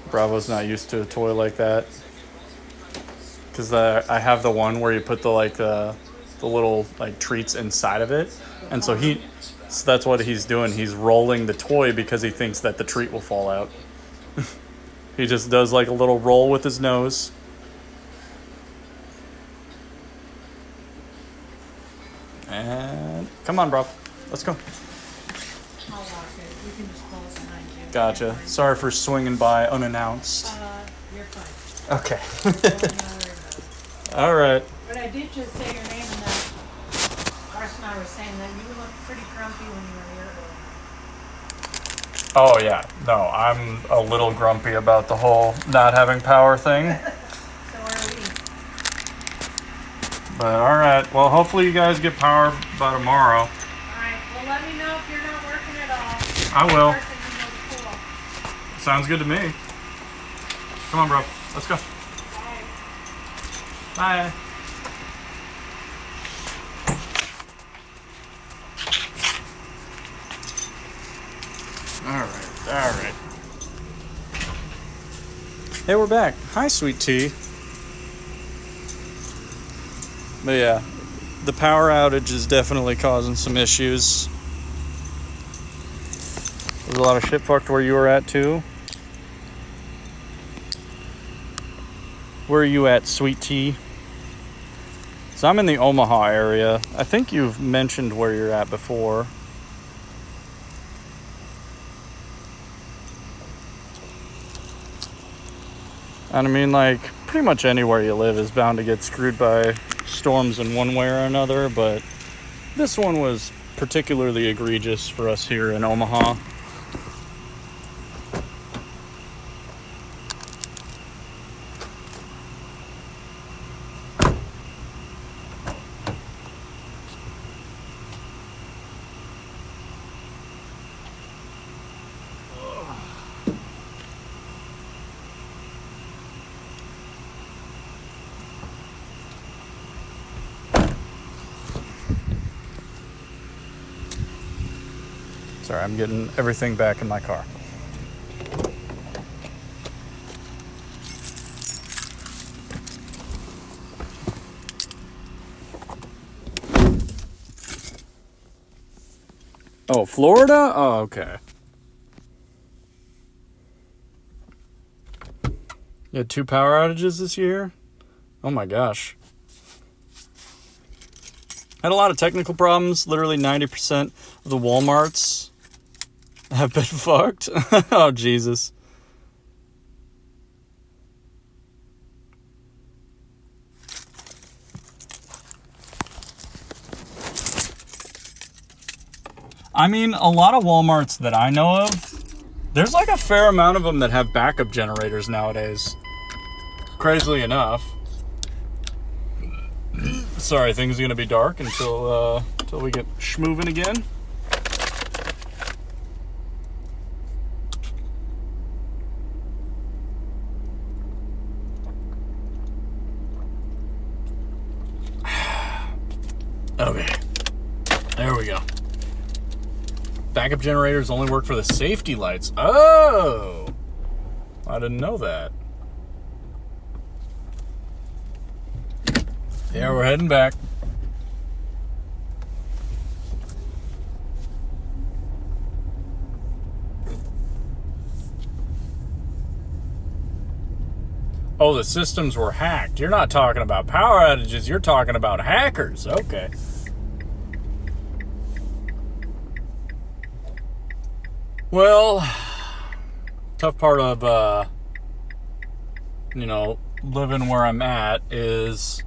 Speaker 1: Bravo's not used to a toy like that. Because I have the one where you put the little treats inside of it. And so that's what he's doing. He's rolling the toy because he thinks that the treat will fall out. He just does a little roll with his nose. And come on, bro. Let's go.
Speaker 2: I'll lock it. You can just close behind you.
Speaker 1: Gotcha. Sorry for swinging by unannounced.
Speaker 2: You're fine.
Speaker 1: Okay.
Speaker 2: Don't worry about it.
Speaker 1: All right.
Speaker 2: But I did just say your name, and then Carson and I were saying that you looked pretty grumpy when you were here earlier.
Speaker 1: Oh, yeah. No, I'm a little grumpy about the whole not having power thing.
Speaker 2: So are we.
Speaker 1: But all right. Well, hopefully you guys get power by tomorrow.
Speaker 2: All right. Well, let me know if you're not working at all.
Speaker 1: I will.
Speaker 2: Working in the pool.
Speaker 1: Sounds good to me. Come on, bro. Let's go.
Speaker 2: Bye.
Speaker 1: Bye. All right. Hey, we're back. Hi, sweet tea. But yeah, the power outage is definitely causing some issues. There's a lot of shit fucked where you were at too. Where are you at, sweet tea? So I'm in the Omaha area. I think you've mentioned where you're at before. And I mean, like, pretty much anywhere you live is bound to get screwed by storms in one way or another, but this one was particularly egregious for us here in Omaha. Sorry, I'm getting everything back in my car. Oh, Florida? Oh, okay. You had 2 power outages this year? Oh my gosh. Had a lot of technical problems. Literally 90% of the Walmarts have been fucked. Oh, Jesus. I mean, a lot of Walmarts that I know of, there's like a fair amount of them that have backup generators nowadays. Crazily enough. Sorry, things are gonna be dark until we get schmoving again. Okay, there we go. Backup generators only work for the safety lights. Oh, I didn't know that. Yeah, we're heading back. Oh, the systems were hacked. You're not talking about power outages. You're talking about hackers. Okay. Well, tough part of, living where I'm at is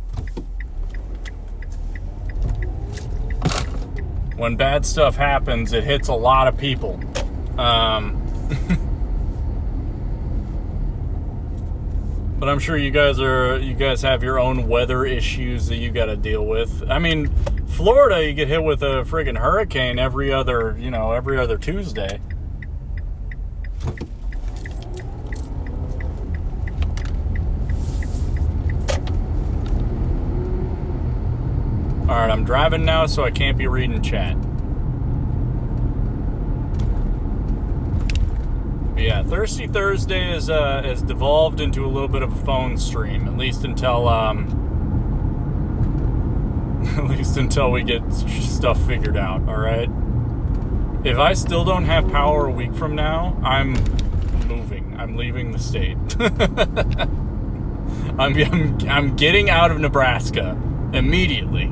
Speaker 1: when bad stuff happens, it hits a lot of people. But I'm sure you guys have your own weather issues that you got to deal with. I mean, Florida, you get hit with a friggin' hurricane every other Tuesday. All right, I'm driving now, so I can't be reading chat. But yeah, Thirsty Thursday has devolved into a little bit of a phone stream, at least until we get stuff figured out. All right. If I still don't have power a week from now, I'm moving. I'm leaving the state. I'm getting out of Nebraska immediately.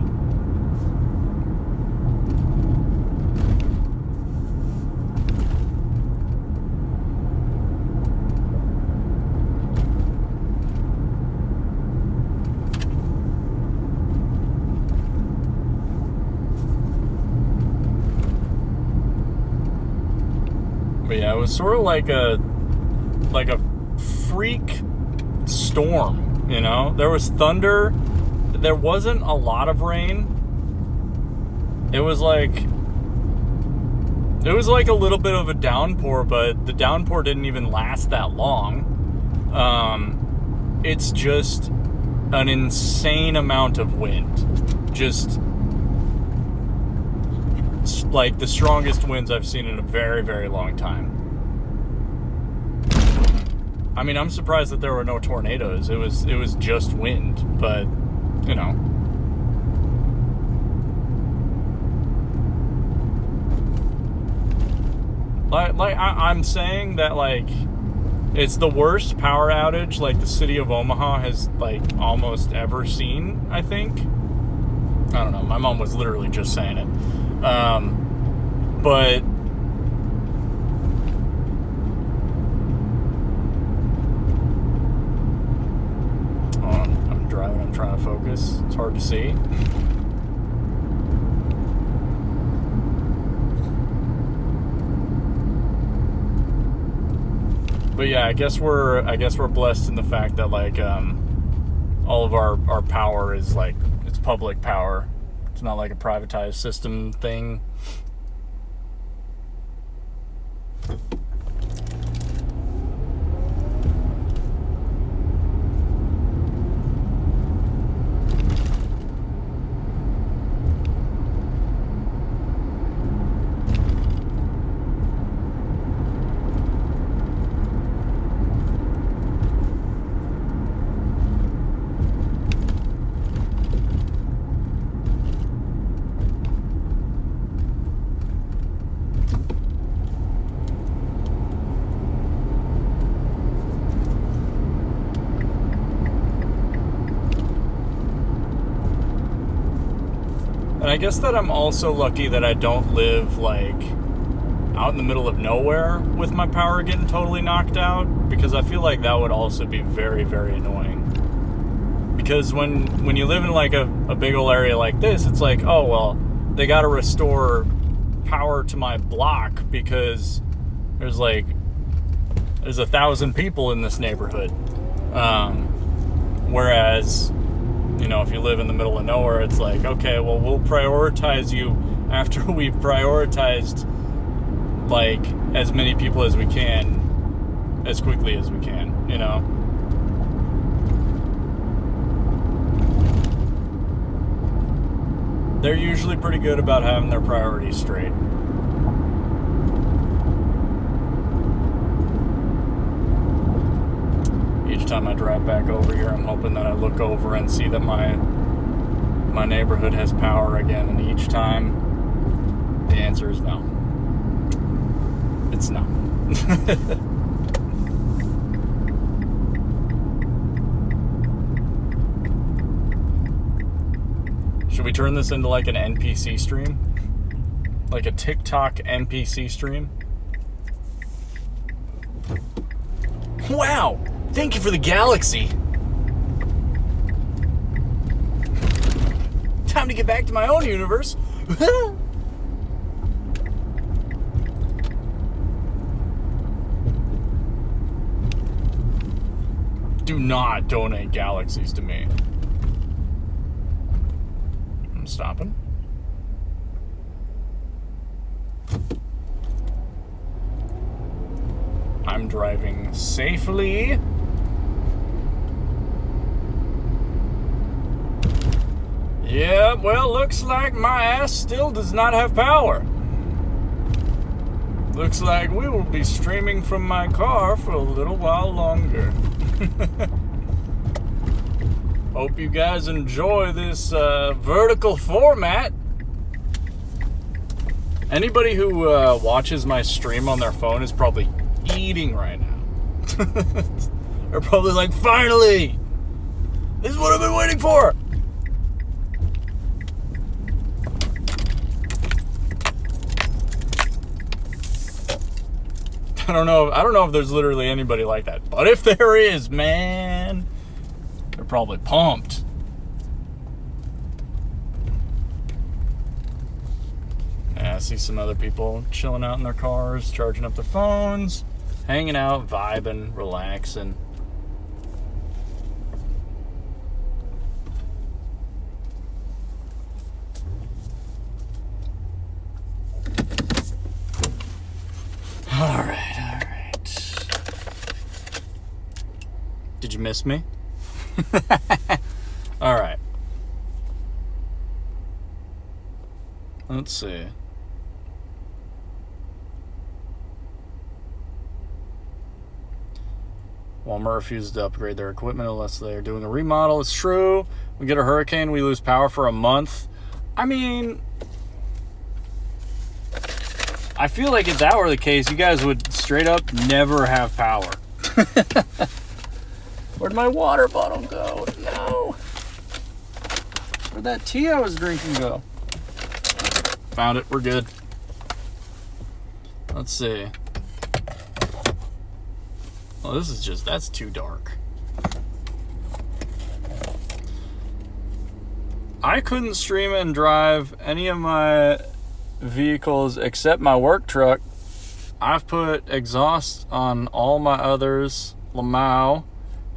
Speaker 1: But yeah, it was sort of like a freak storm, you know? There was thunder, there wasn't a lot of rain. It was like a little bit of a downpour, but the downpour didn't even last that long. It's just an insane amount of wind. Just like the strongest winds I've seen in a very, very long time. I mean, I'm surprised that there were no tornadoes. It was just wind, but you know. I'm saying that, like, it's the worst power outage, like, the city of Omaha has, like, almost ever seen, I think. I don't know. My mom was literally just saying it. But I'm driving. I'm trying to focus. It's hard to see. But yeah, I guess we're blessed in the fact that, like, all of our power is, like, it's public power. It's not like a privatized system thing. And I guess that I'm also lucky that I don't live, like, out in the middle of nowhere with my power getting totally knocked out, because I feel like that would also be very, very annoying. Because when you live in, like, a big old area like this, it's like, oh, well, they got to restore power to my block because there's 1,000 people in this neighborhood. Whereas, you know, if you live in the middle of nowhere, it's like, okay, well, we'll prioritize you after we've prioritized, like, as many people as we can, as quickly as we can, you know? They're usually pretty good about having their priorities straight. Each time I drive back over here, I'm hoping that I look over and see that my neighborhood has power again, and each time the answer is no. It's no. Should we turn this into like an NPC stream? Like a TikTok NPC stream? Wow! Thank you for the galaxy. Time to get back to my own universe. Do not donate galaxies to me. I'm stopping. I'm driving safely. Yeah, well, looks like my ass still does not have power. Looks like we will be streaming from my car for a little while longer. Hope you guys enjoy this vertical format. Anybody who watches my stream on their phone is probably eating right now. They're probably like, finally! This is what I've been waiting for! I don't know if there's literally anybody like that. But if there is, man, they're probably pumped. Yeah, I see some other people chilling out in their cars, charging up their phones, hanging out, vibing, relaxing. Did you miss me? All right. Let's see. Walmart refuses to upgrade their equipment unless they're doing a remodel. It's true. We get a hurricane, we lose power for a month. I mean, I feel like if that were the case, you guys would straight up never have power. Where'd my water bottle go? No. Where'd that tea I was drinking go? Found it. We're good. Let's see. Oh, this is just, that's too dark. I couldn't stream and drive any of my vehicles except my work truck. I've put exhaust on all my others. Lamau.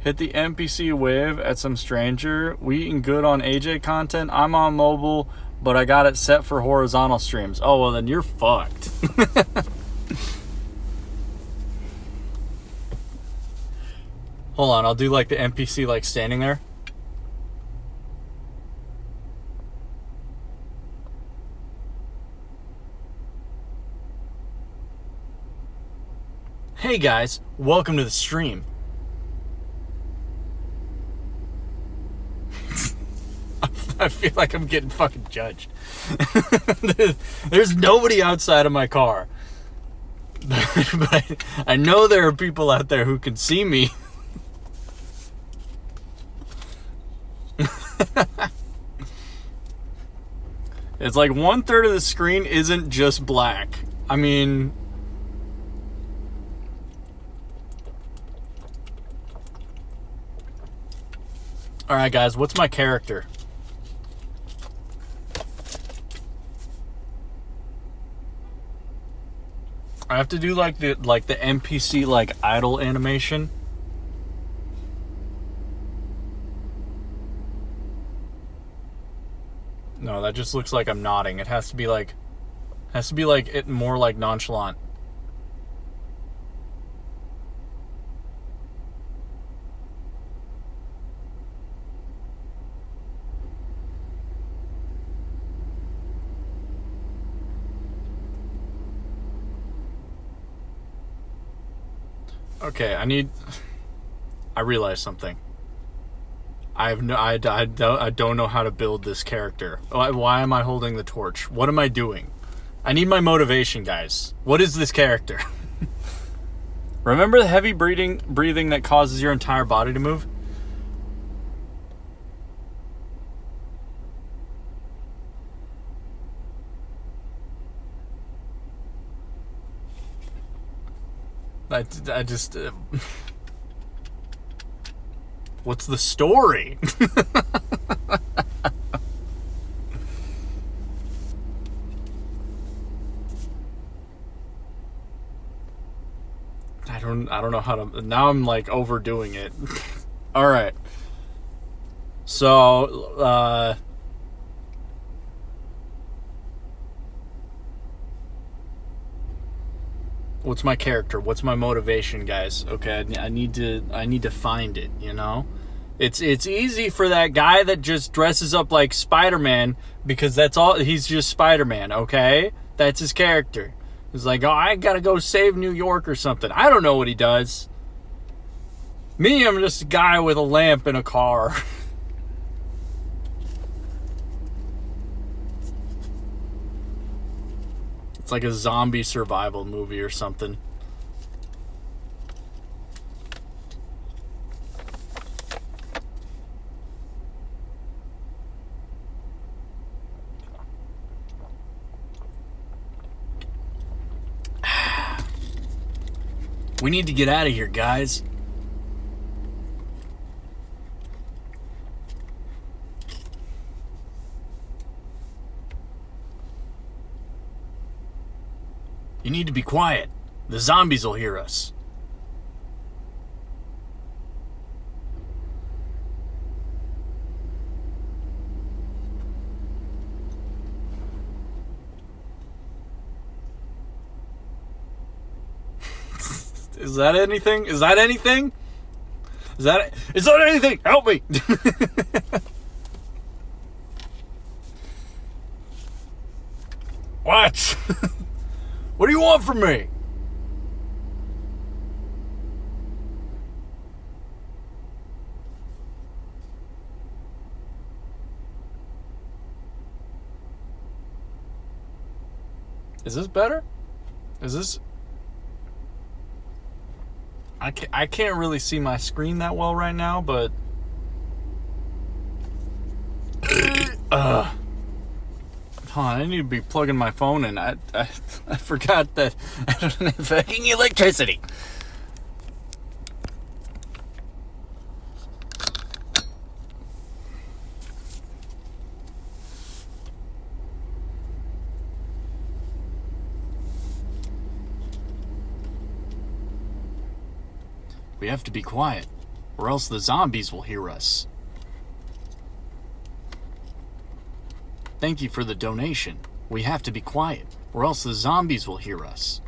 Speaker 1: Hit the NPC wave at some stranger. We eating good on AJ content. I'm on mobile, but I got it set for horizontal streams. Oh, well then you're fucked. Hold on, I'll do like the NPC like standing there. Hey guys, welcome to the stream. I feel like I'm getting fucking judged. There's nobody outside of my car. But I know there are people out there who can see me. It's like 1/3 of the screen isn't just black. I mean... Alright guys, what's my character? I have to do like the NPC like idle animation. No, that just looks like I'm nodding. It has to be like it more like nonchalant. Okay, I realized something. I don't know how to build this character. Why am I holding the torch? What am I doing? I need my motivation, guys. What is this character? Remember the heavy breathing that causes your entire body to move? I just... what's the story? I don't know how to... Now I'm like overdoing it. All right. So, what's my character? What's my motivation, guys? Okay, I need to find it, you know? It's easy for that guy that just dresses up like Spider-Man because that's all, he's just Spider-Man, okay? That's his character. He's like, oh, I gotta go save New York or something. I don't know what he does. Me, I'm just a guy with a lamp in a car. It's like a zombie survival movie or something. We need to get out of here, guys. You need to be quiet. The zombies will hear us. Is that anything? Is that anything? Is that anything? Help me! What? What do you want from me? Is this better? Is this... I can't really see my screen that well right now, but... Hold on, I need to be plugging my phone in. I forgot that I don't have fucking electricity. We have to be quiet, or else the zombies will hear us. Thank you for the donation. We have to be quiet, or else the zombies will hear us.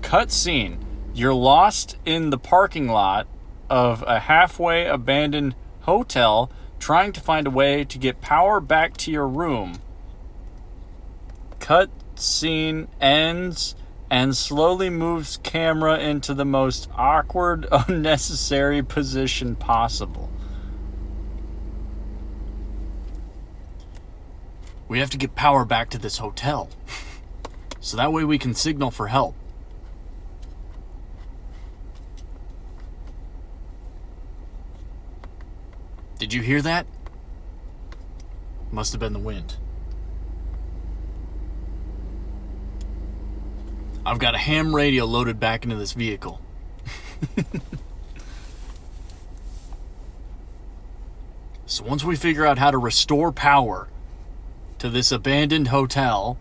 Speaker 1: Cutscene. You're lost in the parking lot of a halfway abandoned hotel, trying to find a way to get power back to your room. Cutscene ends and slowly moves camera into the most awkward, unnecessary position possible. We have to get power back to this hotel, so that way we can signal for help. Did you hear that? Must have been the wind. I've got a ham radio loaded back into this vehicle. So once we figure out how to restore power to this abandoned hotel...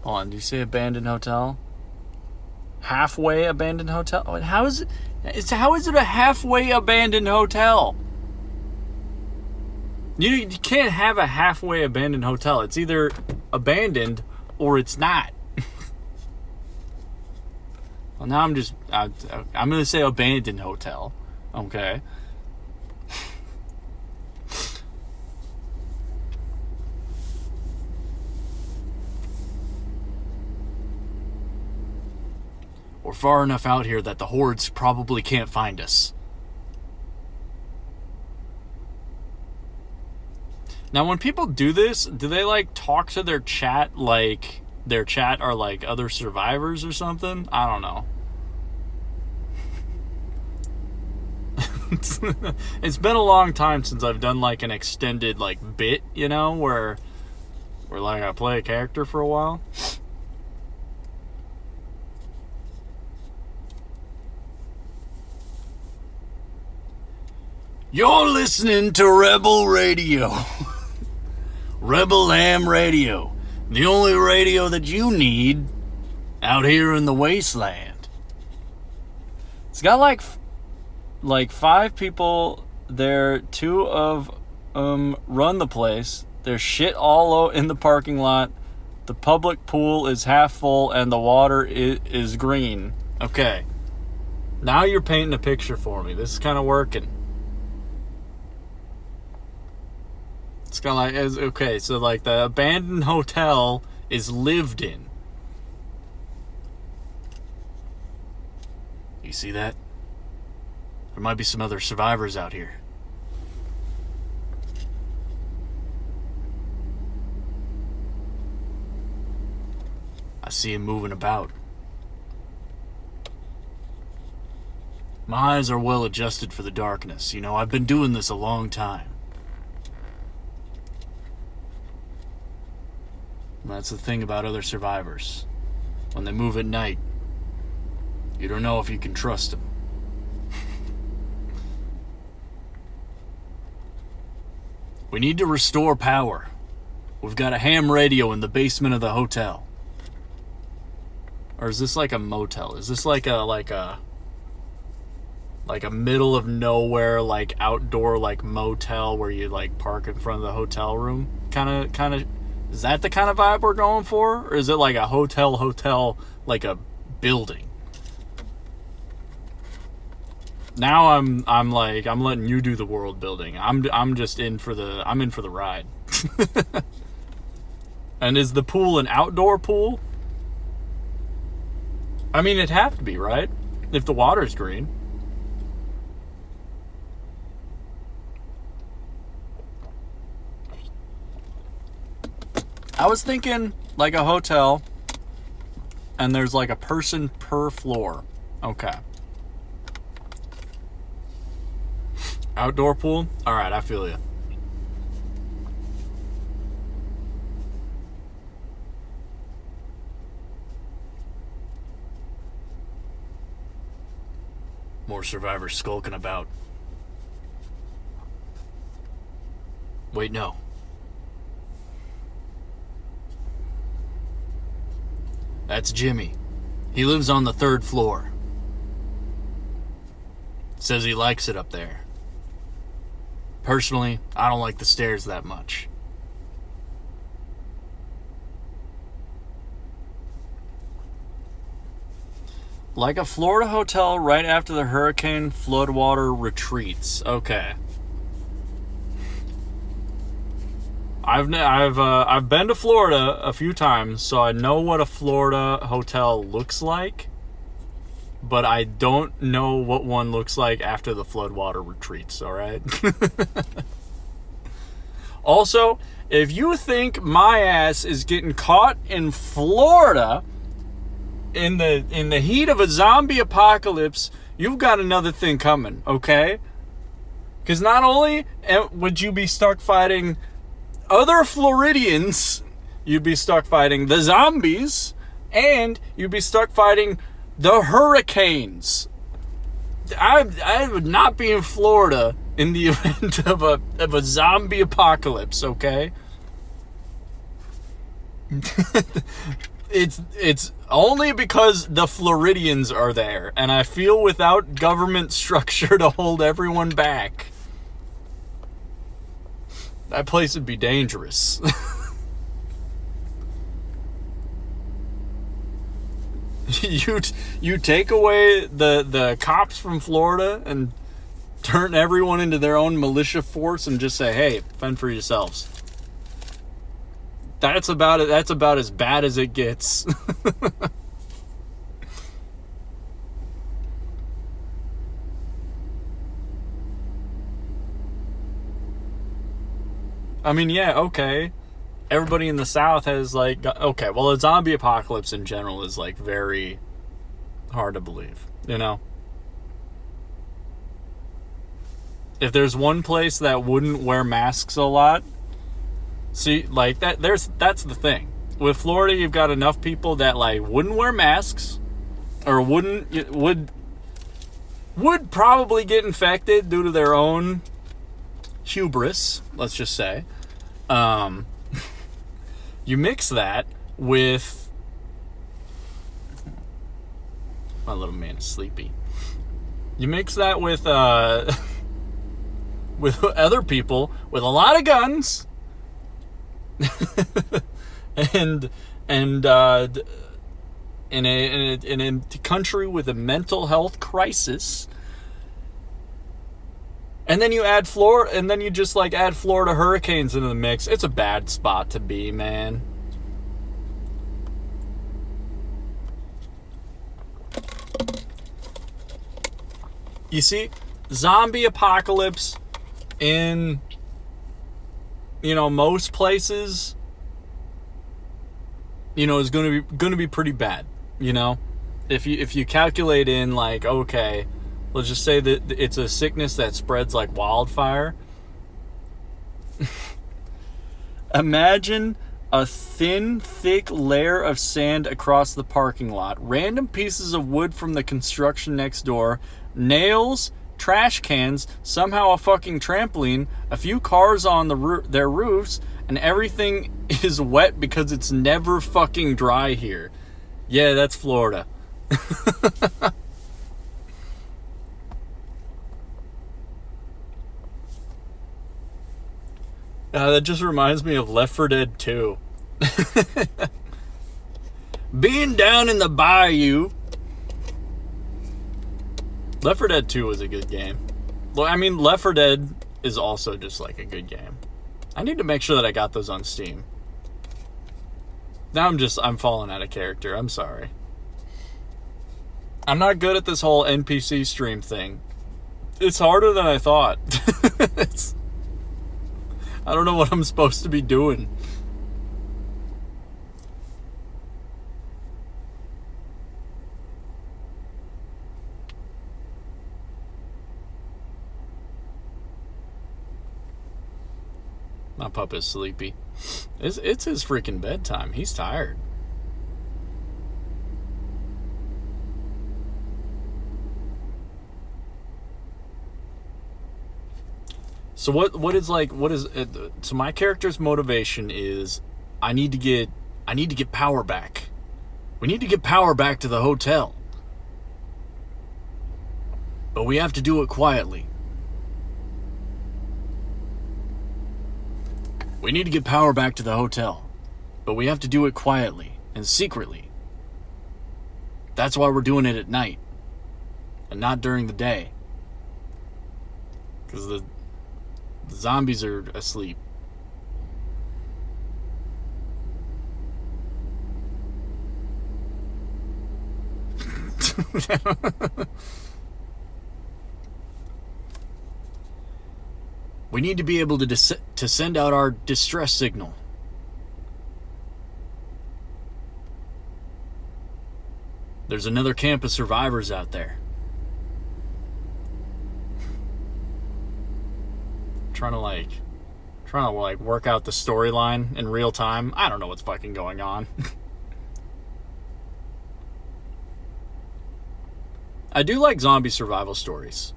Speaker 1: Hold on, did you say abandoned hotel? Halfway abandoned hotel? How is it a halfway abandoned hotel? You can't have a halfway abandoned hotel. It's either abandoned or it's not. Well, now I'm going to say abandoned hotel. Okay. We're far enough out here that the hordes probably can't find us. Now, when people do this, do they, like, talk to their chat like... their chat are like other survivors or something? I don't know. It's been a long time since I've done like an extended like bit, you know, where like I play a character for a while. You're listening to Rebel Radio. Rebel Ham Radio. The only radio that you need out here in the wasteland. It's got like 5 people there. 2 of run the place. There's shit all in the parking lot. The public pool is half full and the water is green. Okay. Now you're painting a picture for me. This is kind of working. It's kind of like, okay, so like the abandoned hotel is lived in. You see that? There might be some other survivors out here. I see him moving about. My eyes are well adjusted for the darkness. You know, I've been doing this a long time. That's the thing about other survivors. When they move at night, you don't know if you can trust them. We need to restore power. We've got a ham radio in the basement of the hotel. Or is this like a motel? Is this like a middle of nowhere, like outdoor like motel where you like park in front of the hotel room kind of Is that the kind of vibe we're going for? Or is it like a hotel, like a building? Now I'm letting you do the world building. I'm just in for the ride. And is the pool an outdoor pool? I mean, it'd have to be, right? If the water's green. I was thinking like a hotel, and there's like a person per floor. Okay. Outdoor pool? Alright, I feel you. More survivors skulking about. Wait, no. That's Jimmy. He lives on the 3rd floor. Says he likes it up there. Personally, I don't like the stairs that much. Like a Florida hotel right after the hurricane floodwater retreats. Okay. I've been to Florida a few times, so I know what a Florida hotel looks like, but I don't know what one looks like after the floodwater retreats, all right? Also, if you think my ass is getting caught in Florida in the heat of a zombie apocalypse, you've got another thing coming, okay? Because not only would you be stuck fighting other Floridians, you'd be stuck fighting the zombies, and you'd be stuck fighting the hurricanes. I would not be in Florida in the event of a zombie apocalypse, okay? It's only because the Floridians are there, and I feel without government structure to hold everyone back, that place would be dangerous. You take away the cops from Florida and turn everyone into their own militia force and just say, hey, fend for yourselves. That's about it. That's about as bad as it gets. I mean, yeah, okay. Everybody in the South has, like, okay, well, a zombie apocalypse in general is, like, very hard to believe, you know? If there's one place that wouldn't wear masks a lot, see, like, that's the thing. With Florida, you've got enough people that, like, wouldn't wear masks, or would probably get infected due to their own hubris, let's just say. You mix that with... My little man is sleepy. You mix that with with other people with a lot of guns and in a country with a mental health crisis. And then you add Florida, and then you just like add Florida hurricanes into the mix. It's a bad spot to be, man. You see, zombie apocalypse in, you know, most places, you know, is going to be pretty bad. You know, if you calculate in, like, okay, let's just say that it's a sickness that spreads like wildfire. Imagine a thin, thick layer of sand across the parking lot, random pieces of wood from the construction next door, nails, trash cans, somehow a fucking trampoline, a few cars on their roofs, and everything is wet because it's never fucking dry here. Yeah, that's Florida. That just reminds me of Left 4 Dead 2. Being down in the bayou. Left 4 Dead 2 was a good game. Well, I mean, Left 4 Dead is also just like a good game. I need to make sure that I got those on Steam. Now I'm falling out of character. I'm sorry. I'm not good at this whole NPC stream thing. It's harder than I thought. I don't know what I'm supposed to be doing. My pup is sleepy. It's his freaking bedtime. He's tired. So so my character's motivation is I need to get power back. We need to get power back to the hotel. But we have to do it quietly. We need to get power back to the hotel, but we have to do it quietly and secretly. That's why we're doing it at night and not during the day. Because the zombies are asleep. We need to be able to send out our distress signal. There's another camp of survivors out there. Trying to work out the storyline in real time. I don't know what's fucking going on. I do like zombie survival stories.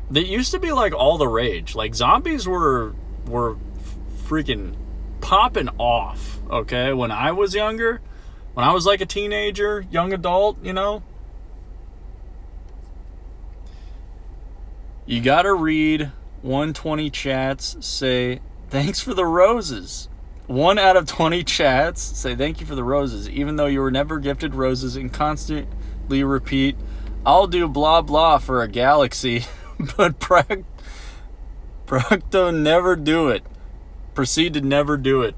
Speaker 1: They used to be like all the rage. Like zombies were freaking popping off, okay? When I was younger, when I was like a teenager, young adult, you know? You gotta read 120 chats say, thanks for the roses. 1 out of 20 chats say thank you for the roses, even though you were never gifted roses, and constantly repeat, I'll do blah blah for a galaxy. But Procto never do it. Proceed to never do it.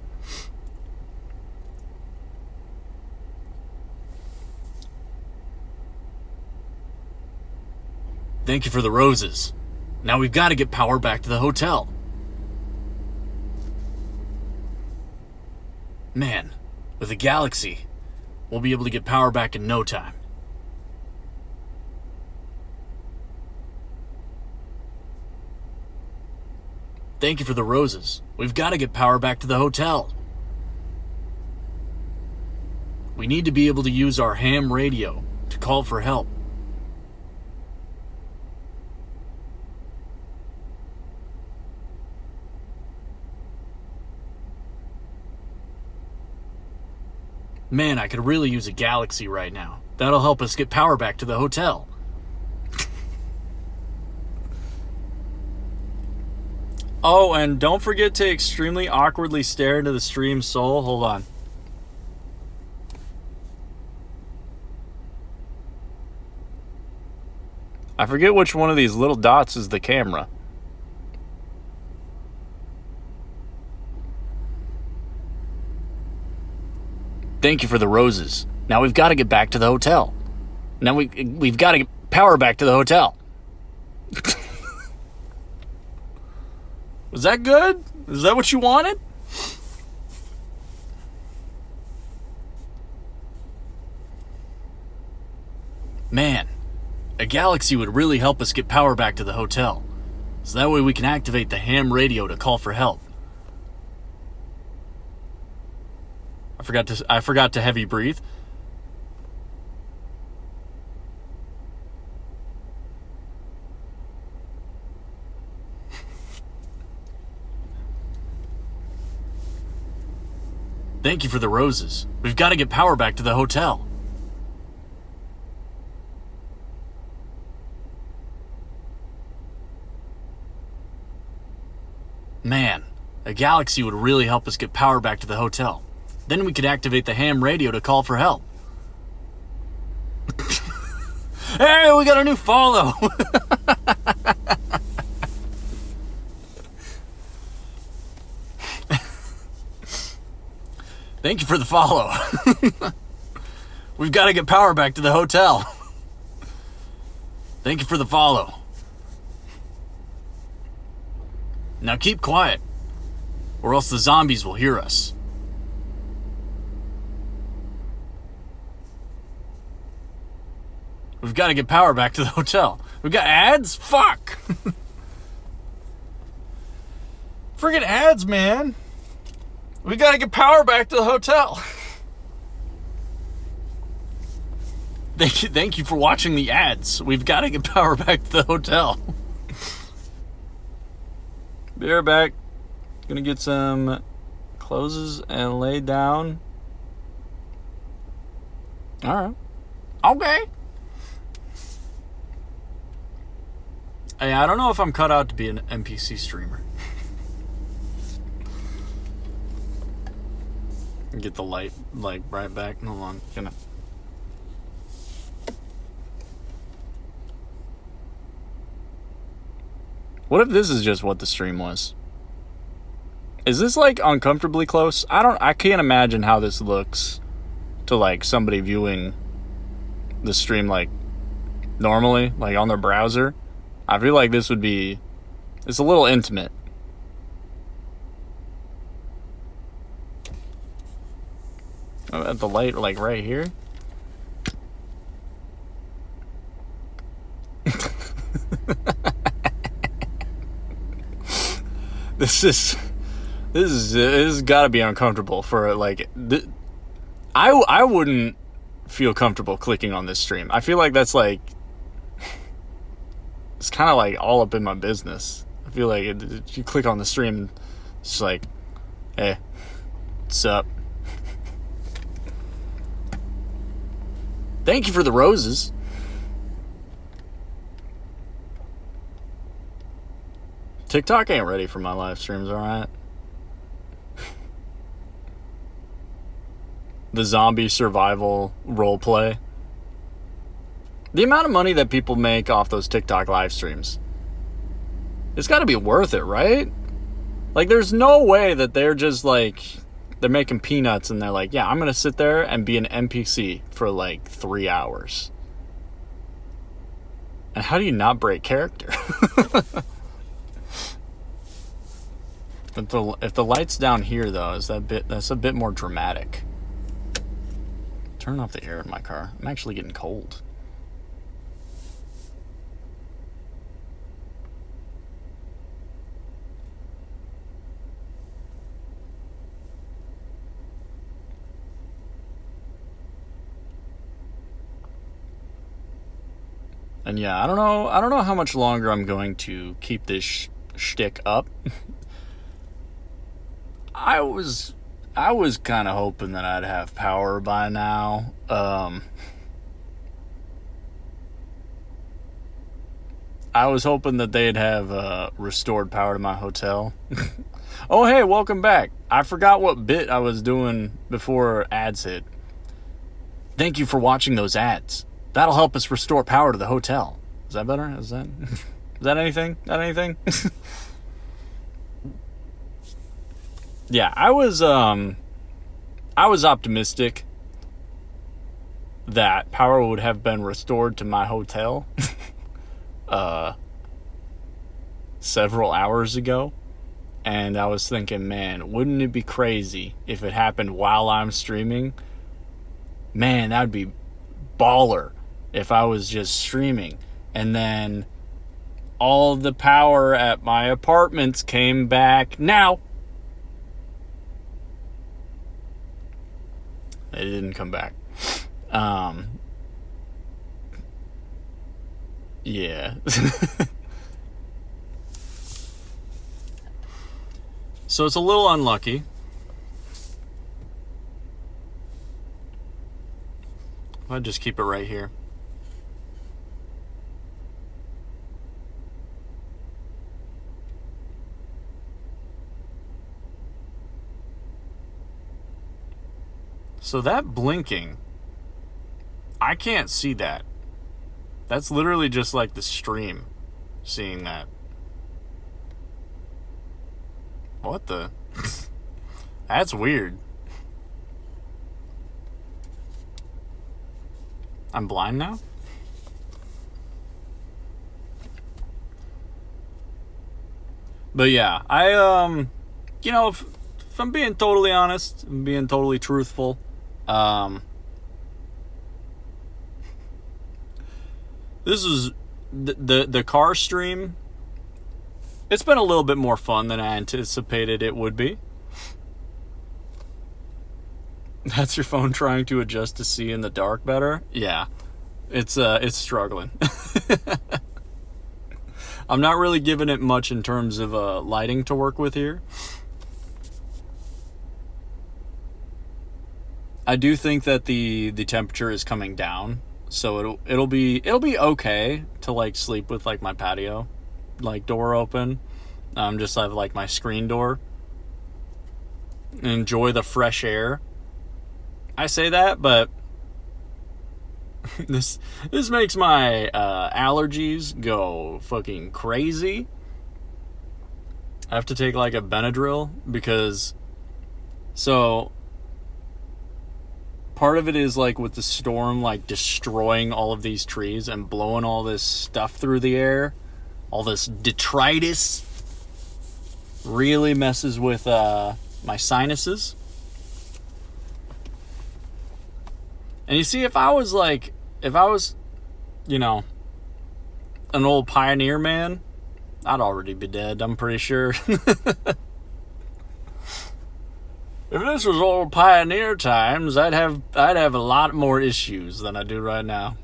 Speaker 1: Thank you for the roses. Now we've got to get power back to the hotel. Man, with a galaxy, we'll be able to get power back in no time. Thank you for the roses. We've got to get power back to the hotel. We need to be able to use our ham radio to call for help. Man, I could really use a galaxy right now. That'll help us get power back to the hotel. Oh, and don't forget to extremely awkwardly stare into the stream soul. Hold on. I forget which one of these little dots is the camera. Thank you for the roses. Now we've got to get back to the hotel. Now we've got to get power back to the hotel. Was that good? Is that what you wanted? Man, a galaxy would really help us get power back to the hotel. So that way we can activate the ham radio to call for help. I forgot to heavy breathe. Thank you for the roses. We've got to get power back to the hotel. Man, A galaxy would really help us get power back to the hotel. Then we could activate the ham radio to call for help. Hey, we got a new follow. Thank you for the follow. We've got to get power back to the hotel. Thank you for the follow. Now keep quiet, or else the zombies will hear us. We've got to get power back to the hotel. We've got ads? Fuck! Friggin' ads, man. We got to get power back to the hotel. Thank you for watching the ads. We've got to get power back to the hotel. Be right back. Gonna get some clothes and lay down. Alright. Okay. Hey, I don't know if I'm cut out to be an NPC streamer. Get the light like right back. Hold on. Gonna. What if this is just what the stream was? Is this like uncomfortably close? I can't imagine how this looks to like somebody viewing the stream like normally, like on their browser. I feel like this would be, it's a little intimate. At the light like right here. This has got to be uncomfortable for like. I wouldn't feel comfortable clicking on this stream. I feel like that's like. It's kind of like all up in my business. I feel like you click on the stream, it's just like, hey, what's up? Thank you for the roses. TikTok ain't ready for my live streams, alright? The zombie survival roleplay. The amount of money that people make off those TikTok live streams, it's got to be worth it, right? Like, there's no way that they're just like, they're making peanuts and they're like, yeah, I'm going to sit there and be an NPC for like 3 hours. And how do you not break character? If the light's down here, though, that's a bit more dramatic. Turn off the air in my car. I'm actually getting cold. And yeah, I don't know how much longer I'm going to keep this shtick up. I was kind of hoping that I'd have power by now. I was hoping that they'd have restored power to my hotel. Oh, hey, welcome back. I forgot what bit I was doing before ads hit. Thank you for watching those ads. That'll help us restore power to the hotel. Is that better? Is that anything? Yeah, I was optimistic that power would have been restored to my hotel several hours ago. And I was thinking, man, wouldn't it be crazy if it happened while I'm streaming? Man, that would be baller if I was just streaming and then all the power at my apartments came back now. It didn't come back. Yeah. So it's a little unlucky. I'll just keep it right here. So that blinking, I can't see that. That's literally just like the stream seeing that. What the? That's weird. I'm blind now? But yeah, you know, if I'm being totally honest, I'm being totally truthful, this is the car stream. It's been a little bit more fun than I anticipated it would be. That's your phone trying to adjust to see in the dark better? Yeah. It's struggling. I'm not really giving it much in terms of lighting to work with here. I do think that the temperature is coming down, so it'll be okay to like sleep with like my patio like door open. Just have like my screen door. Enjoy the fresh air. I say that, but this makes my allergies go fucking crazy. I have to take like a Benadryl because part of it is like with the storm like destroying all of these trees and blowing all this stuff through the air, all this detritus really messes with my sinuses. And you see, if I was, you know, an old pioneer man, I'd already be dead, I'm pretty sure. If this was old pioneer times, I'd have a lot more issues than I do right now.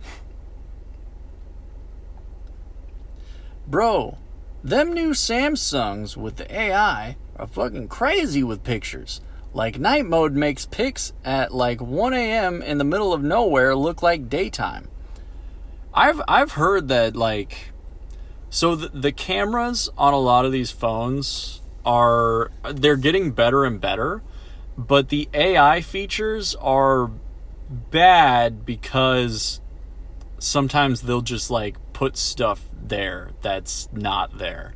Speaker 1: Bro, them new Samsungs with the AI are fucking crazy with pictures. Like, night mode makes pics at like 1 a.m. in the middle of nowhere look like daytime. I've heard that, like, so the cameras on a lot of these phones they're getting better and better, but the AI features are bad because sometimes they'll just like put stuff there that's not there.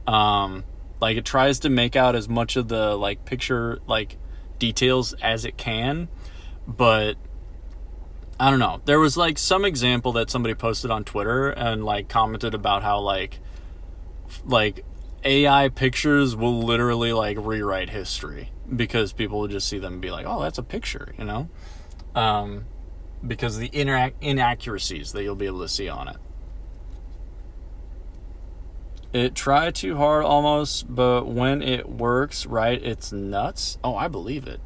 Speaker 1: Like, it tries to make out as much of the like picture like details as it can, but I don't know. There was like some example that somebody posted on Twitter and like commented about how like AI pictures will literally like rewrite history because people will just see them and be like, oh, that's a picture, you know, because the inaccuracies that you'll be able to see on it. It tried too hard almost, but when it works right, it's nuts. Oh, I believe it.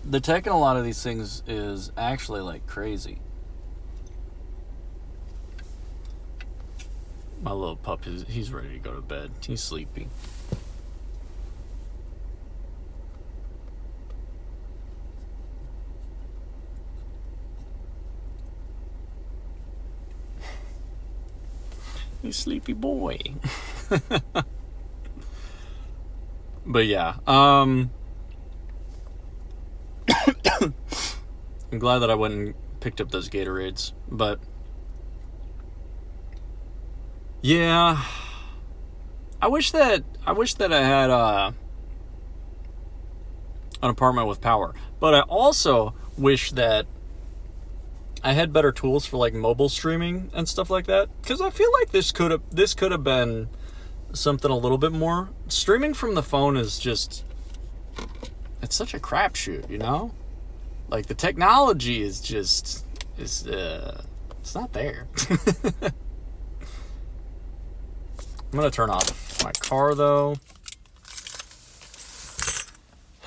Speaker 1: The tech in a lot of these things is actually like crazy. My little pup, he's ready to go to bed. He's sleepy. You sleepy boy. But yeah, I'm glad that I went and picked up those Gatorades. But yeah, I wish that I had an apartment with power. But I also wish that I had better tools for like mobile streaming and stuff like that, because I feel like this could have been something a little bit more. Streaming from the phone is just, it's such a crapshoot, you know? Like, the technology is just it's not there. I'm gonna turn off my car though.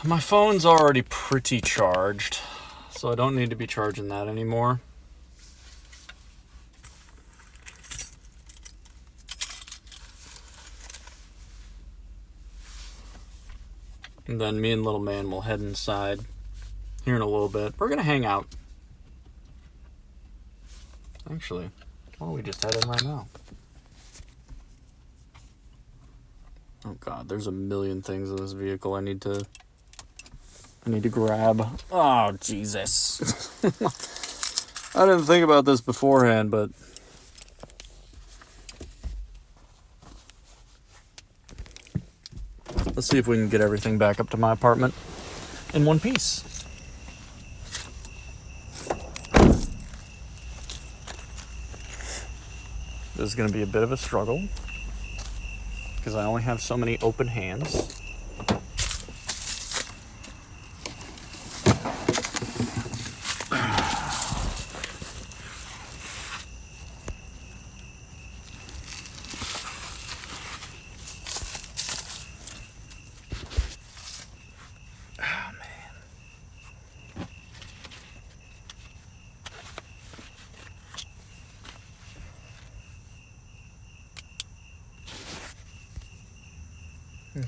Speaker 1: My phone's already pretty charged, so I don't need to be charging that anymore. And then me and little man will head inside here in a little bit. We're going to hang out. Actually, why don't we just head in right now? Oh God, there's a million things in this vehicle I need to I need to grab... Oh, Jesus. I didn't think about this beforehand, but... Let's see if we can get everything back up to my apartment in one piece. This is going to be a bit of a struggle because I only have so many open hands.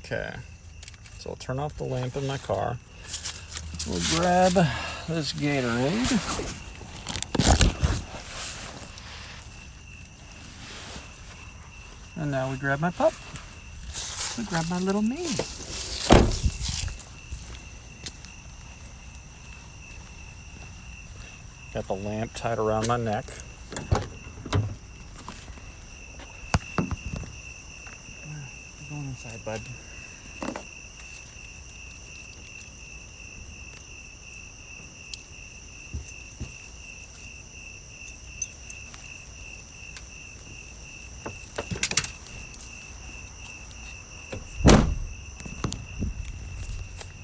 Speaker 1: Okay, so I'll turn off the lamp in my car. We'll grab this Gatorade. And now we grab my pup. We grab my little me. Got the lamp tied around my neck. Going inside, bud.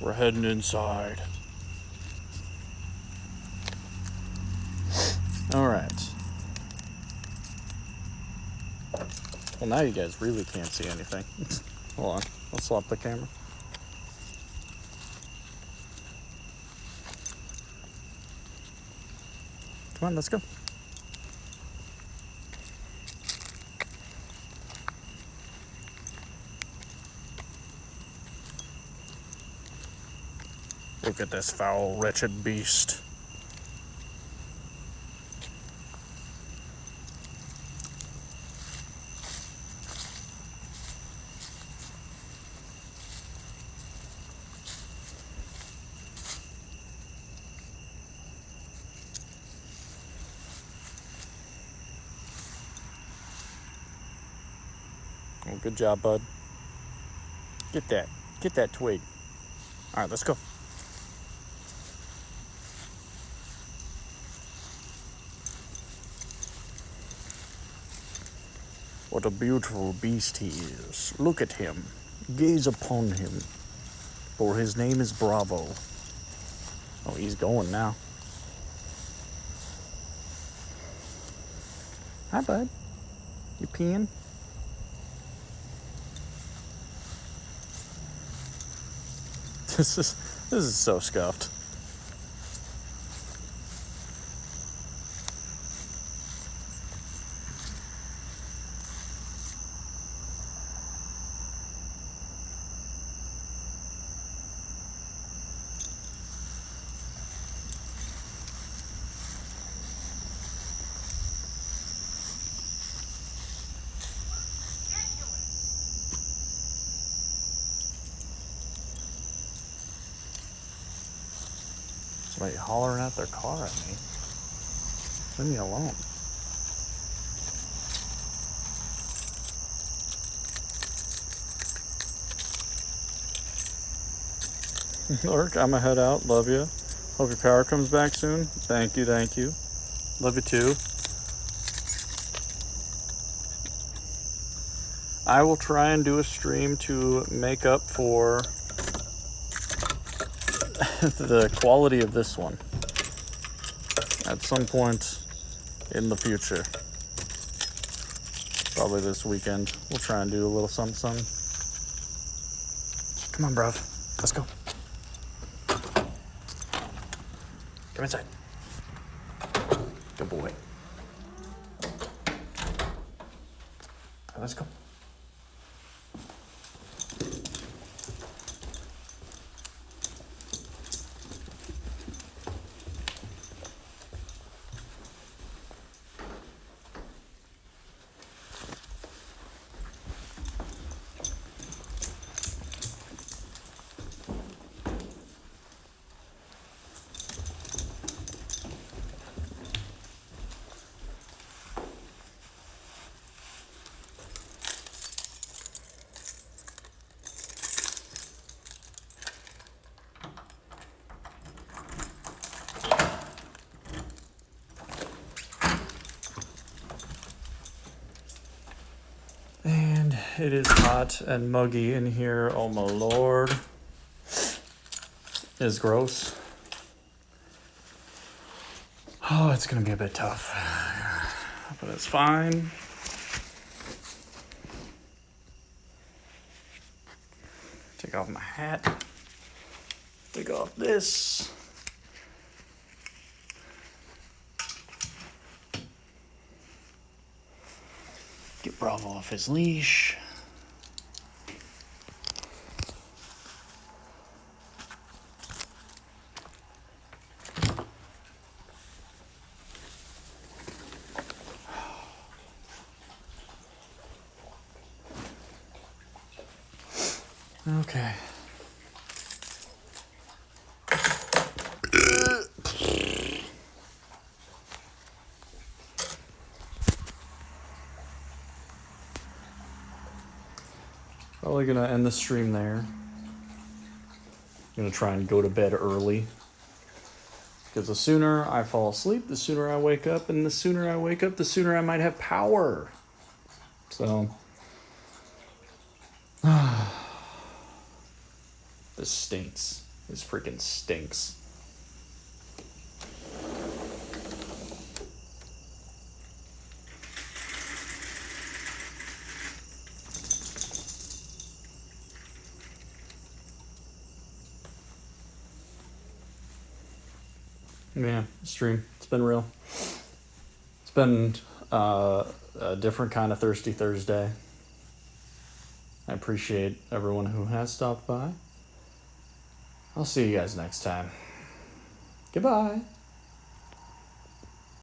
Speaker 1: We're heading inside. All right. Well, now you guys really can't see anything. Hold on, I'll swap the camera. Come on, let's go. Look at this foul, wretched beast. Oh, good job, bud. Get that twig. All right, let's go. What a beautiful beast he is. Look at him. Gaze upon him. For his name is Bravo. Oh, he's going now. Hi, bud. You peeing? This is so scuffed. Somebody hollering at their car at me. Leave me alone. Lurk, I'ma head out. Love you. Hope your power comes back soon. Thank you, thank you. Love you too. I will try and do a stream to make up for the quality of this one at some point in the future. Probably this weekend. We'll try and do a little something. Come on, bruv. Let's go. Come inside. Good boy. Let's go. It is hot and muggy in here. Oh my lord. It's gross. Oh, it's gonna be a bit tough. But it's fine. Take off my hat. Take off this. Get Bravo off his leash. Okay. Probably gonna end the stream there. Gonna try and go to bed early. Because the sooner I fall asleep, the sooner I wake up, and the sooner I wake up, the sooner I might have power. So this stinks. This freaking stinks. Yeah, stream. It's been real. It's been a different kind of Thirsty Thursday. I appreciate everyone who has stopped by. I'll see you guys next time. Goodbye.